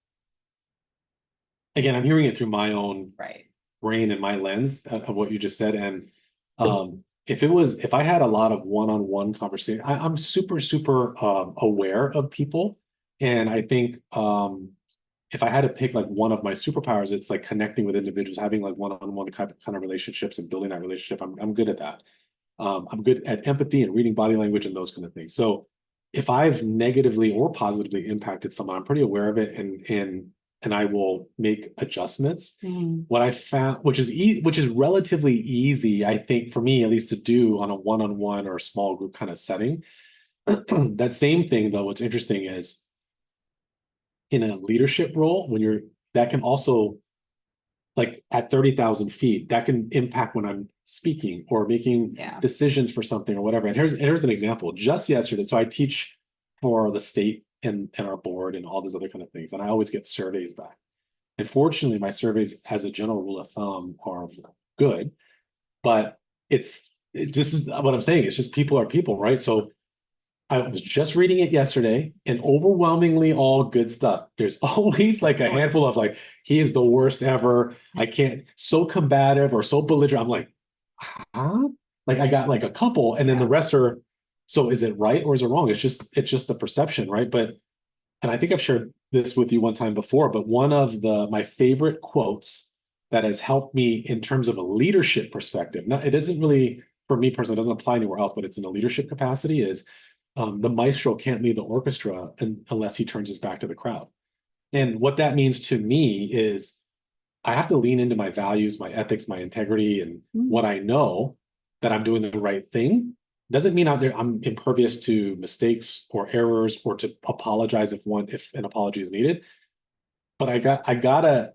again, I'm hearing it through my own Right. brain and my lens of what you just said. And if I had a lot of one-on-one conversation, I'm super, super aware of people. And I think if I had to pick like one of my superpowers, it's like connecting with individuals, having like one-on-one kind of relationships and building that relationship. I'm good at that. I'm good at empathy and reading body language and those kind of things. So if I've negatively or positively impacted someone, I'm pretty aware of it and I will make adjustments. What I found, which is relatively easy, I think, for me at least to do on a one-on-one or a small group kind of setting. That same thing, though, what's interesting is in a leadership role, that can also, like at 30,000 feet, that can impact when I'm speaking or making decisions for something or whatever. And here's an example. Just yesterday, so I teach for the state and our board and all these other kind of things, and I always get surveys back. And fortunately, my surveys, as a general rule of thumb, are good. But this is what I'm saying. It's just people are people, right? So I was just reading it yesterday and overwhelmingly all good stuff. There's always like a handful of like, he is the worst ever. I can't, so combative or so belligerent. I'm like, huh? Like I got like a couple and then the rest are, so is it right or is it wrong? It's just a perception, right? And I think I've shared this with you one time before, but one of my favorite quotes that has helped me in terms of a leadership perspective, now it isn't really, for me personally, it doesn't apply anywhere else, but it's in a leadership capacity is, the maestro can't lead the orchestra unless he turns his back to the crowd. And what that means to me is I have to lean into my values, my ethics, my integrity, and what I know that I'm doing the right thing. Doesn't mean I'm impervious to mistakes or errors or to apologize if an apology is needed. But I gotta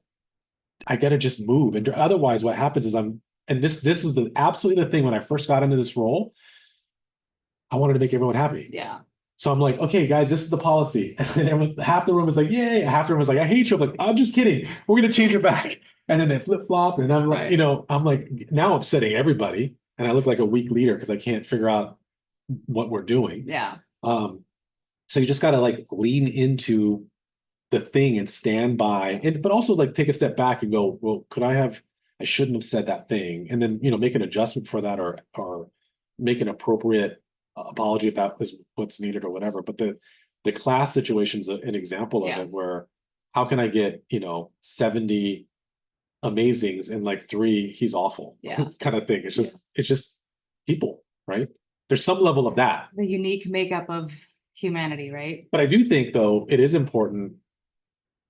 just move. And otherwise what happens is and this is absolutely the thing when I first got into this role, I wanted to make everyone happy. Yeah. So I'm like, okay, guys, this is the policy. And half the room was like, yay. Half the room was like, I hate you. I'm like, I'm just kidding. We're going to change it back. And then they flip flop. And I'm like, I'm like now upsetting everybody. And I look like a weak leader because I can't figure out what we're doing. Yeah. So you just got to like lean into the thing and stand by but also like take a step back and go, well, I shouldn't have said that thing. And then, make an adjustment for that or make an appropriate apology if that was what's needed or whatever. But the class situation is an example of it where how can I get 70 amazings and like 3 he's awful kind of thing. It's just people, right? There's some level of that, the unique makeup of humanity, right? But I do think though it is important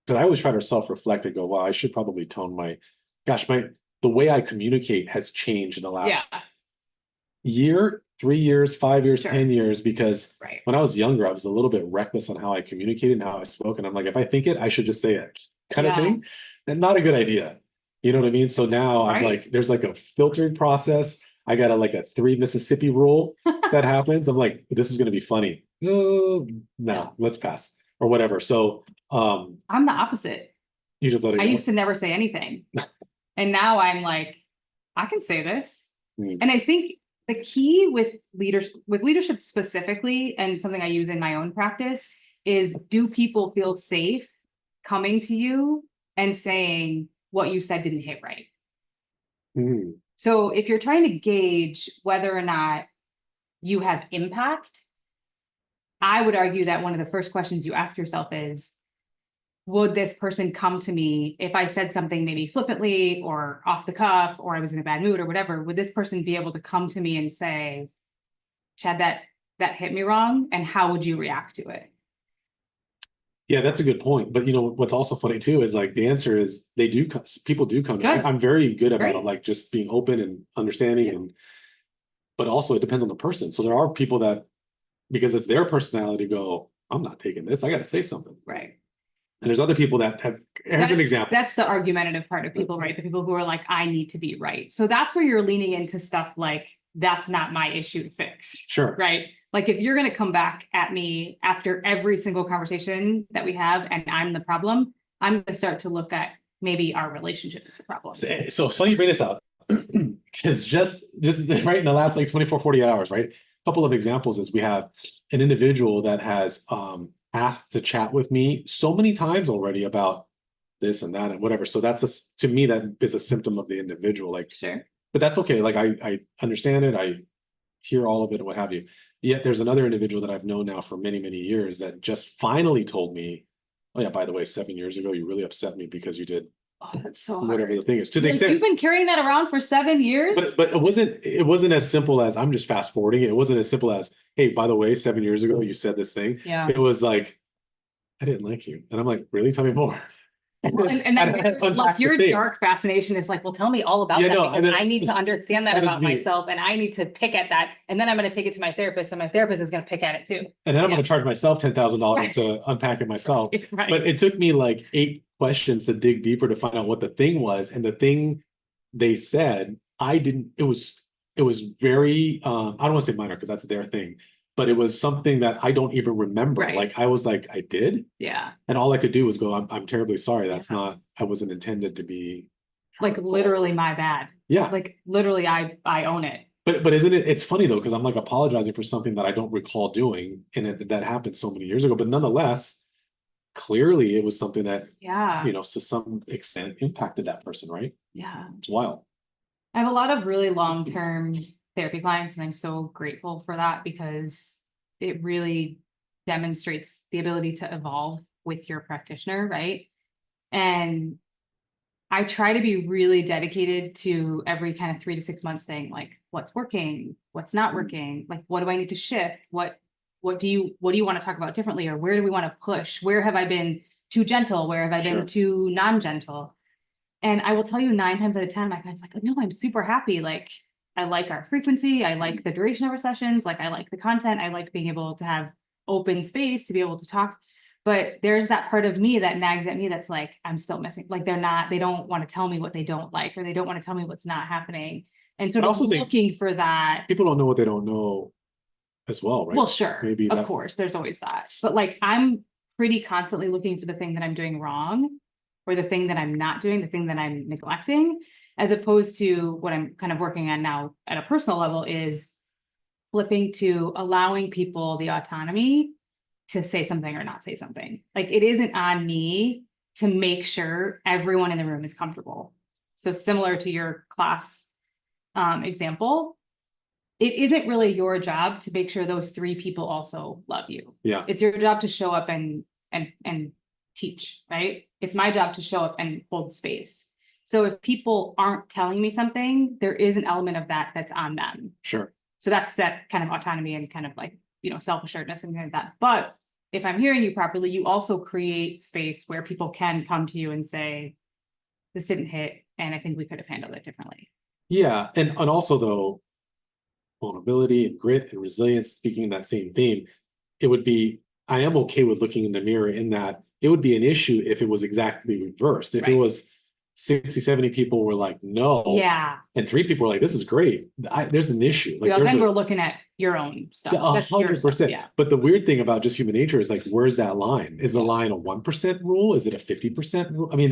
because I always try to self-reflect and go, well, I should probably tone the way I communicate has changed in the last year. 3 years, 5 years, Sure. 10 years, because Right. when I was younger, I was a little bit reckless on how I communicated and how I spoke. And I'm like, if I think it, I should just say it kind of Yeah. thing. And not a good idea. You know what I mean? So now I'm Right. like, there's like a filtered process. I got like a 3 Mississippi rule that happens. I'm like, this is going to be funny. No, Yeah. let's pass or whatever. So I'm the opposite. you just let it I go. used to never say anything. And now I'm like, I can say this. Mm. And I think the key with leadership specifically, and something I use in my own practice, is do people feel safe coming to you and saying what you said didn't hit right? Mm. So if you're trying to gauge whether or not you have impact, I would argue that one of the first questions you ask yourself is, would this person come to me if I said something maybe flippantly or off the cuff, or I was in a bad mood or whatever? Would this person be able to come to me and say, Chad, that hit me wrong? And how would you react to it? Yeah, that's a good point. But you know what's also funny too is like the answer is they do people do come. Good. I'm very good about Great. it, like just being open and understanding, and but also it depends on the person. So there are people that because it's their personality go, I'm not taking this. I got to say something. Right. And there's other people that have. Here's an example. That's the argumentative part of people, right? The people who are like, I need to be right. So that's where you're leaning into stuff like, that's not my issue to fix. Sure. Right. Like if you're going to come back at me after every single conversation that we have and I'm the problem, I'm going to start to look at maybe our relationship is the problem. So it's funny you bring this up because just right in the last like 24, 48 hours, right? A couple of examples is we have an individual that has asked to chat with me so many times already about this and that and whatever. So that's to me, that is a symptom of the individual. Like, Sure. but that's okay. Like I understand it. I hear all of it and what have you. Yet there's another individual that I've known now for many, many years that just finally told me, oh yeah, by the way, 7 years ago, you really upset me because you did Oh, that's so hard. whatever the thing is. To the Like, extent, you've been carrying that around for 7 years? but it wasn't as simple as I'm just fast forwarding it. It wasn't as simple as, hey, by the way, 7 years ago, you said this thing. Yeah. It was like, I didn't like you. And I'm like, really? Tell me more. Well, and then Unpack the your thing. dark fascination is like, well, tell me all about Yeah, that, no, because and then I need to understand that that is about me. myself, and I need to pick at that, and then I'm going to take it to my therapist, and my therapist is going to pick at it too. And then I'm Yeah. going to charge myself $10,000 Right. to unpack it myself. Right. But it took me like 8 questions to dig deeper to find out what the thing was. And the thing they said, it was very, I don't want to say minor because that's their thing, but it was something that I don't even remember. Right. Like I was like, I did. Yeah. And all I could do was go, I'm terribly sorry. That's Yeah. not, I wasn't intended to be. Like hurtful." literally my bad. Yeah. Like literally I own it. But isn't it, it's funny though, because I'm like apologizing for something that I don't recall doing. And that happened so many years ago, but nonetheless, clearly it was something that, Yeah. you know, to some extent impacted that person, right? Yeah. It's wild. I have a lot of really long-term therapy clients, and I'm so grateful for that because it really demonstrates the ability to evolve with your practitioner, right? And I try to be really dedicated to every kind of 3 to 6 months saying like, what's working, what's not working, like, what do I need to shift? What do you want to talk about differently? Or where do we want to push? Where have I been too gentle? Where have I Sure. been too non-gentle? And I will tell you 9 times out of 10, my client's like, no, I'm super happy. Like, I like our frequency. I like the duration of our sessions. Like, I like the content. I like being able to have open space to be able to talk. But there's that part of me that nags at me that's like, I'm still missing. Like, they don't want to tell me what they don't like, or they don't want to tell me what's not happening. And so I also think looking for that. People don't know what they don't know as well, right? Well, sure. Maybe Of that- course, there's always that. But like, I'm pretty constantly looking for the thing that I'm doing wrong, or the thing that I'm not doing, the thing that I'm neglecting, as opposed to what I'm kind of working on now at a personal level is flipping to allowing people the autonomy to say something or not say something. Like, it isn't on me to make sure everyone in the room is comfortable. So similar to your class example, it isn't really your job to make sure those 3 people also love you. Yeah. It's your job to show up and teach, right? It's my job to show up and hold space. So if people aren't telling me something, there is an element of that that's on them. Sure. So that's that kind of autonomy and kind of like, you know, self-assuredness and things like that. But if I'm hearing you properly, you also create space where people can come to you and say, this didn't hit, and I think we could have handled it differently. Yeah. And also though, vulnerability and grit and resilience, speaking in that same theme, it would be, I am okay with looking in the mirror in that it would be an issue if it was exactly reversed. If it Right. was 60, 70 people were like, no. Yeah. And 3 people were like, this is great. There's an issue. Like Well, there's then a, we're looking at your own stuff. yeah, That's your stuff, 100%. yeah. But the weird thing about just human nature is like, where's that line? Is the line a 1% rule? Is it a 50% rule? I mean,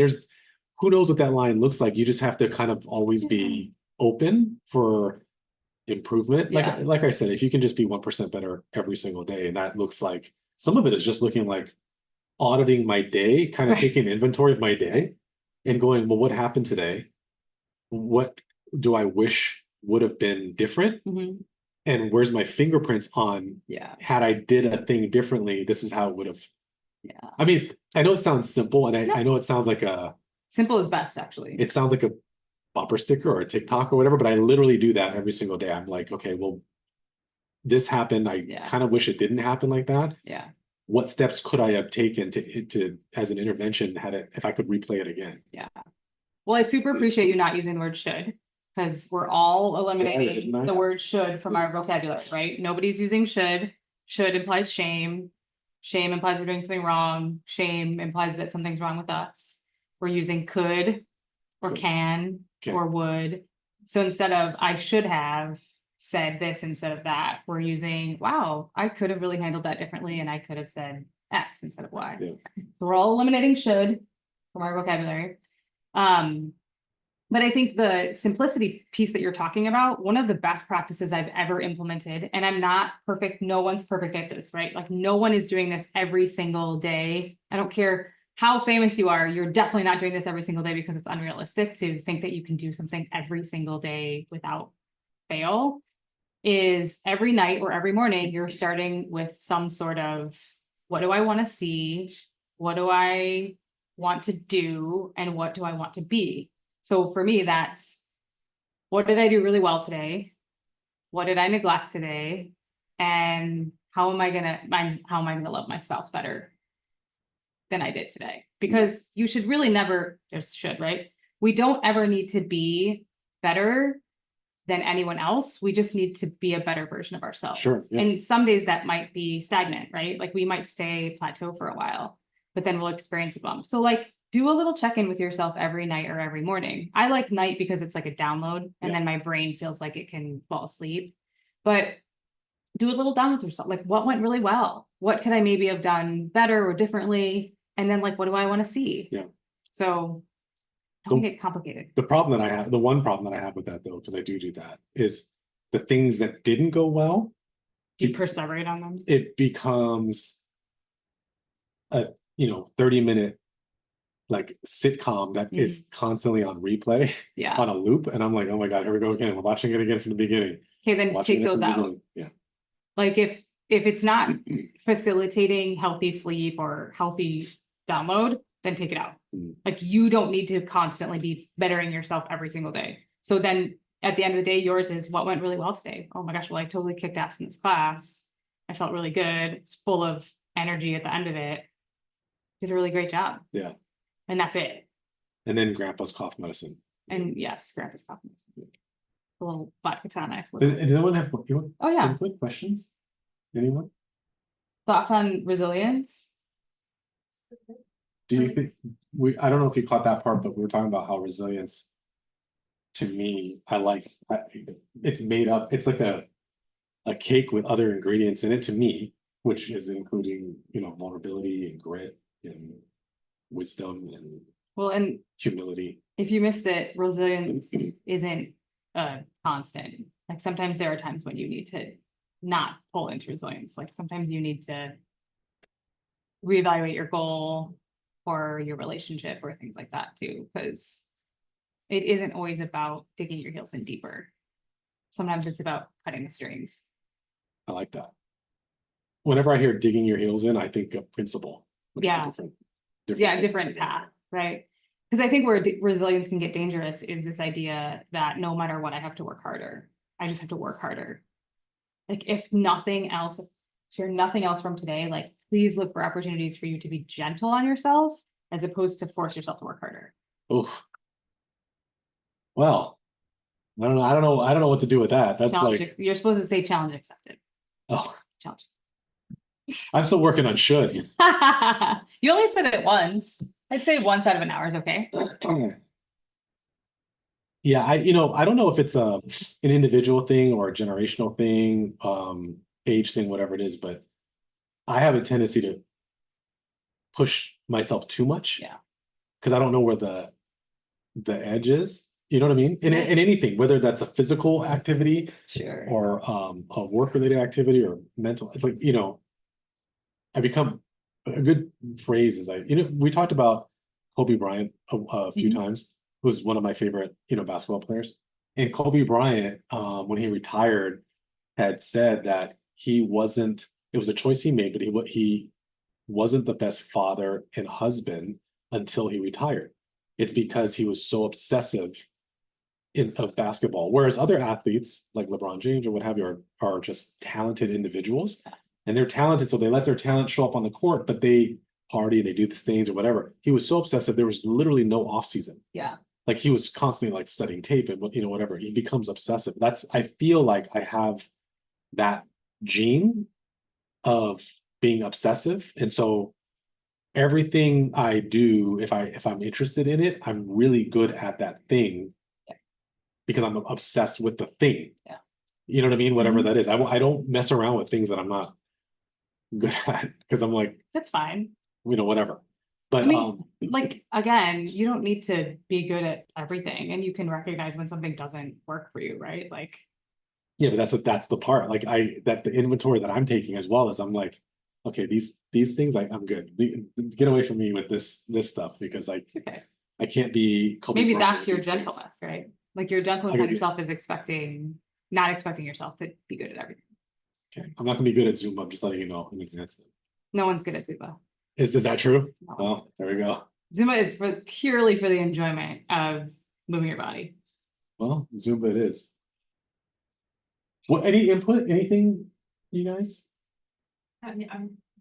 who knows what that line looks like? You just have to kind of always be open for improvement. Yeah. Like I said, if you can just be 1% better every single day, and that looks like some of it is just looking like auditing my day, kind of Right. taking inventory of my day and going, well, what happened today? What do I wish would have been different? Mhm. And where's my fingerprints on, Yeah. had I did a thing differently, this is how it would have. Yeah. I mean, I know it sounds simple, and No. I know it sounds like Simple is best, actually. it sounds like a bumper sticker or a TikTok or whatever, but I literally do that every single day. I'm like, okay, well, this happened. I Yeah. kind of wish it didn't happen like that. Yeah. What steps could I have taken to as an intervention if I could replay it again? Yeah. Well, I super appreciate you not using the word should, because we're all eliminating didn't I? the word should from our vocabulary, right? Nobody's using should. Should implies shame. Shame implies we're doing something wrong. Shame implies that something's wrong with us. We're using could or Could. can Okay. or would. So instead of I should have said this instead of that, we're using, wow, I could have really handled that differently, and I could have said X instead of Y. Yeah. So we're all eliminating should from our vocabulary. But I think the simplicity piece that you're talking about, one of the best practices I've ever implemented, and I'm not perfect, no one's perfect at this, right? Like no one is doing this every single day. I don't care how famous you are, you're definitely not doing this every single day, because it's unrealistic to think that you can do something every single day without fail. Is every night or every morning, you're starting with some sort of, what do I want to see? What do I want to do? And what do I want to be? So for me, that's, what did I do really well today? What did I neglect today? And how am I gonna love my spouse better than I did today? Because you should really never, there's should, right? We don't ever need to be better than anyone else. We just need to be a better version of ourselves. Sure, yeah. And some days that might be stagnant, right? Like we might stay plateau for a while, but then we'll experience a bump. So like, do a little check-in with yourself every night or every morning. I like night because it's like a download, and Yeah. then my brain feels like it can fall asleep. But do a little down with yourself. Like, what went really well? What could I maybe have done better or differently? And then like, what do I want to see? Yeah. So don't get complicated. The one problem that I have with that though, because I do that, is the things that didn't go well, You perseverate on them. it becomes a 30-minute like sitcom that is constantly on replay Yeah. on a loop, and I'm like, oh my god, here we go again. We're watching it again from the beginning. Okay, then Watching take it from those the out. beginning. Yeah. Like if it's not facilitating healthy sleep or healthy download, then take it out. Mm. Like you don't need to constantly be bettering yourself every single day. So then at the end of the day, yours is what went really well today. Oh my gosh, well, I totally kicked ass in this class. I felt really good. It's full of energy at the end of it. Did a really great job. Yeah. And that's it. And then grandpa's cough medicine. And yes, grandpa's coffee. A little vodka tonic. Does anyone have Oh yeah. quick questions? Anyone? Thoughts on resilience? Do you think I don't know if you caught that part, but we were talking about how resilience, to me, it's made up. It's like a cake with other ingredients in it to me, which is including, vulnerability and grit and wisdom and Well, and humility. if you missed it, resilience isn't constant. Like sometimes there are times when you need to not pull into resilience. Like sometimes you need to reevaluate your goal or your relationship or things like that too, because it isn't always about digging your heels in deeper. Sometimes it's about cutting the strings. I like that. Whenever I hear digging your heels in, I think of principle. Which Yeah. is Different path, right? Because I think where resilience can get dangerous is this idea that no matter what, I have to work harder. I just have to work harder. Like if nothing else, if you're nothing else from today, like please look for opportunities for you to be gentle on yourself as opposed to force yourself to work harder. Oof. Well, I don't know what to do with that. That's Challenge, like, you're supposed to say challenge accepted. oh, Challenge. I'm still working on should. You only said it once. I'd say once out of an hour is okay. Yeah, I don't know if it's an individual thing or a generational thing, age thing, whatever it is, but I have a tendency to push myself too much. Yeah. Because I don't know where the edge is. You know what I mean? In Right. anything, whether that's a physical activity Sure. or a work-related activity or mental, it's like, I become a good phrase is we talked about Kobe Bryant a few Mhm. times, who's one of my favorite, basketball players. And Kobe Bryant, when he retired, had said that it was a choice he made, but he wasn't the best father and husband until he retired. It's because he was so obsessive of basketball. Whereas other athletes like LeBron James or what have you are just talented individuals. And they're talented, so they let their talent show up on the court, but they party, they do the things or whatever. He was so obsessive, there was literally no off season. Yeah. Like he was constantly like studying tape and whatever. He becomes obsessive. I feel like I have that gene of being obsessive. And so everything I do, if I'm interested in it, I'm really good at that thing because I'm obsessed with the thing. Yeah. You know what I mean? Whatever Mhm. that is. I don't mess around with things that I'm not good at because I'm like, That's fine. whatever. But I mean, like, again, you don't need to be good at everything and you can recognize when something doesn't work for you, right? Like, yeah, but that's the part. Like the inventory that I'm taking as well as I'm like, okay, these things I'm good. Get away from me with this stuff because it's okay. I can't be Kobe Maybe Bryant that's with your these things. gentleness, right? Like your gentleness on yourself is not expecting yourself to be good at everything. Okay. I'm not gonna be good at Zoom. I'm just letting you know in advance. No one's good at Zumba. Is that true? No one's Well, there we go. Zumba is purely for the enjoyment of moving your body. Well, Zumba it is. What any input? Anything, you guys? I mean,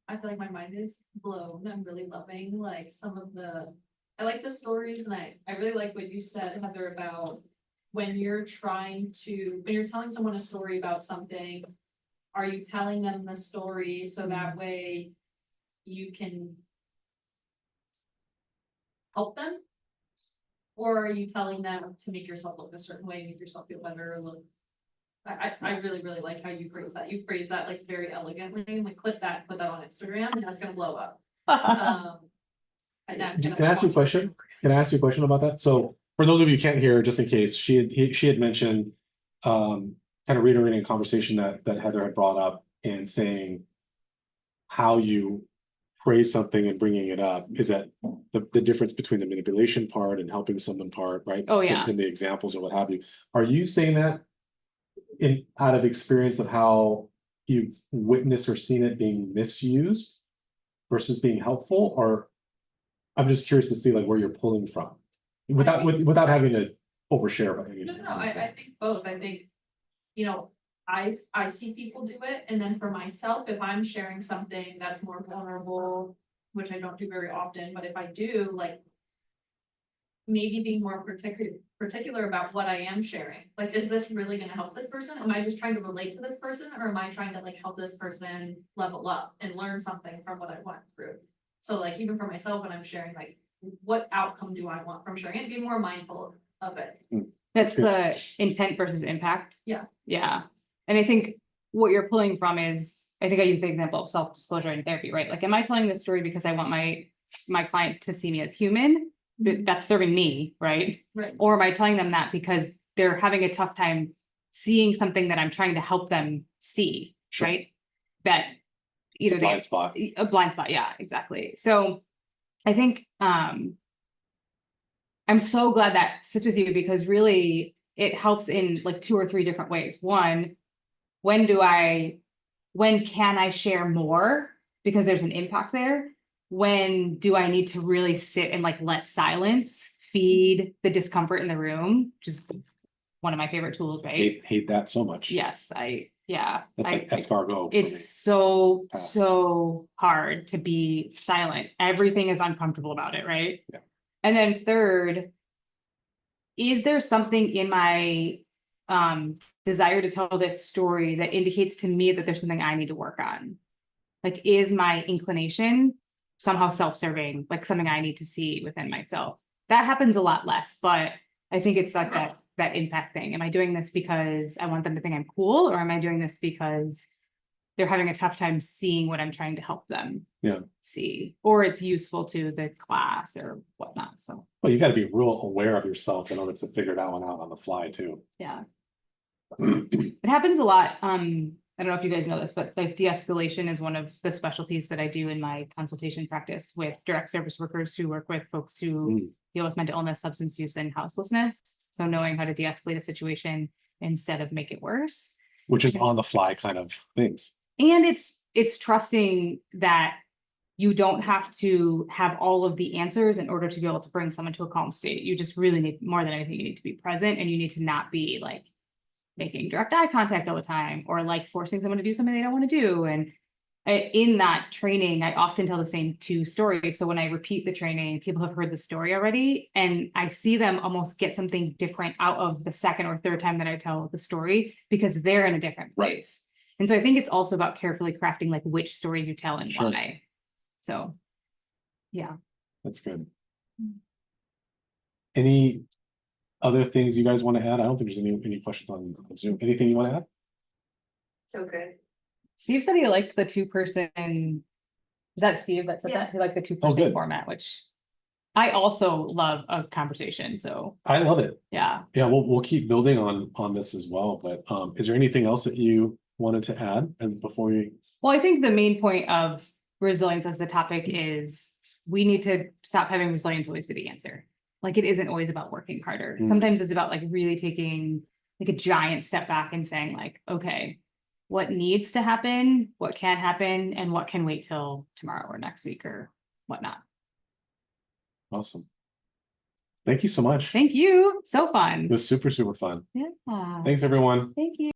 I feel like my mind is blown. I'm really loving like I like the stories and I really like what you said, Heather, about when you're telling someone a story about something, are you telling them the story so that way you can help them? Or are you telling them to make yourself look a certain way, make yourself feel better, or look I really, really like how you phrase that. You phrase that like very elegantly, like clip that, put that on Instagram, and that's gonna blow up. And I'm gonna Can I ask you a watch it. question? Can I ask you a question about that? So for those of you who can't hear, just in case, she had mentioned kind of reiterating a conversation that Heather had brought up and saying how you phrase something and bringing it up is that the difference between the manipulation part and helping someone part, right? Oh, yeah. In the examples or what have you. Are you saying that out of experience of how you've witnessed or seen it being misused versus being helpful? Or I'm just curious to see like where you're pulling from without having to overshare about any. No, I think both. I think, I see people do it, and then for myself, if I'm sharing something that's more vulnerable, which I don't do very often, but if I do, like maybe being more particular about what I am sharing. Like, is this really gonna help this person? Am I just trying to relate to this person, or am I trying to like help this person level up and learn something from what I went through? So like even for myself, when I'm sharing, like what outcome do I want from sharing it? Be more mindful of it. That's the intent versus impact. Yeah. Yeah. And I think what you're pulling from is, I think I used the example of self-disclosure in therapy, right? Like, am I telling this story because I want my client to see me as human? That's serving me, right? Right. Or am I telling them that because they're having a tough time seeing something that I'm trying to help them see, Sure. right? That It's either a blind spot. a blind spot, yeah, exactly. So I think I'm so glad that sits with you because really it helps in like 2 or 3 different ways. One, when can I share more because there's an impact there? When do I need to really sit and like let silence feed the discomfort in the room? Just one of my favorite tools, right? Hate that so much. Yes, That's like escargot. it's so Pass. so hard to be silent. Everything is uncomfortable about it, right? Yeah. And then third, is there something in my desire to tell this story that indicates to me that there's something I need to work on. Like, is my inclination somehow self-serving, like something I need to see within myself? That happens a lot less, but I think it's like that impact thing. Am I doing this because I want them to think I'm cool, or am I doing this because they're having a tough time seeing what I'm trying to help them see, or it's useful to the class or whatnot? So Well, you got to be real aware of yourself in order to figure that one out on the fly too. yeah, it happens a lot. I don't know if you guys know this, but like de-escalation is one of the specialties that I do in my consultation practice with direct service workers who work with folks who deal with mental illness, substance use, and houselessness. So knowing how to de-escalate a situation instead of make it worse. Which is on the fly kind of things. And it's trusting that you don't have to have all of the answers in order to be able to bring someone to a calm state. You just really need, more than anything, you need to be present, and you need to not be like making direct eye contact all the time, or like forcing someone to do something they don't want to do. And in that training, I often tell the same two stories. So when I repeat the training, people have heard the story already, and I see them almost get something different out of the second or third time that I tell the story, because they're in a different place. And so I think it's also about carefully crafting like which stories you tell and why. So, yeah. That's good. Any other things you guys want to add? I don't think there's any questions on Zoom. Anything you want to add? So good. Steve said he liked the 2-person. Is that Steve that said that? He liked the 2-person good. format, which I also love a conversation. So I love it. yeah. Yeah, we'll keep building on this as well. But is there anything else that you wanted to add before we? Well, I think the main point of resilience as the topic is we need to stop having resilience always be the answer. Like, it isn't always about working harder. Sometimes it's about like really taking like a giant step back and saying like, okay, what needs to happen, what can happen, and what can wait till tomorrow or next week or whatnot. Awesome. Thank you so much. Thank you. So fun. It was super, super fun. Yeah. Thanks, everyone. Thank you.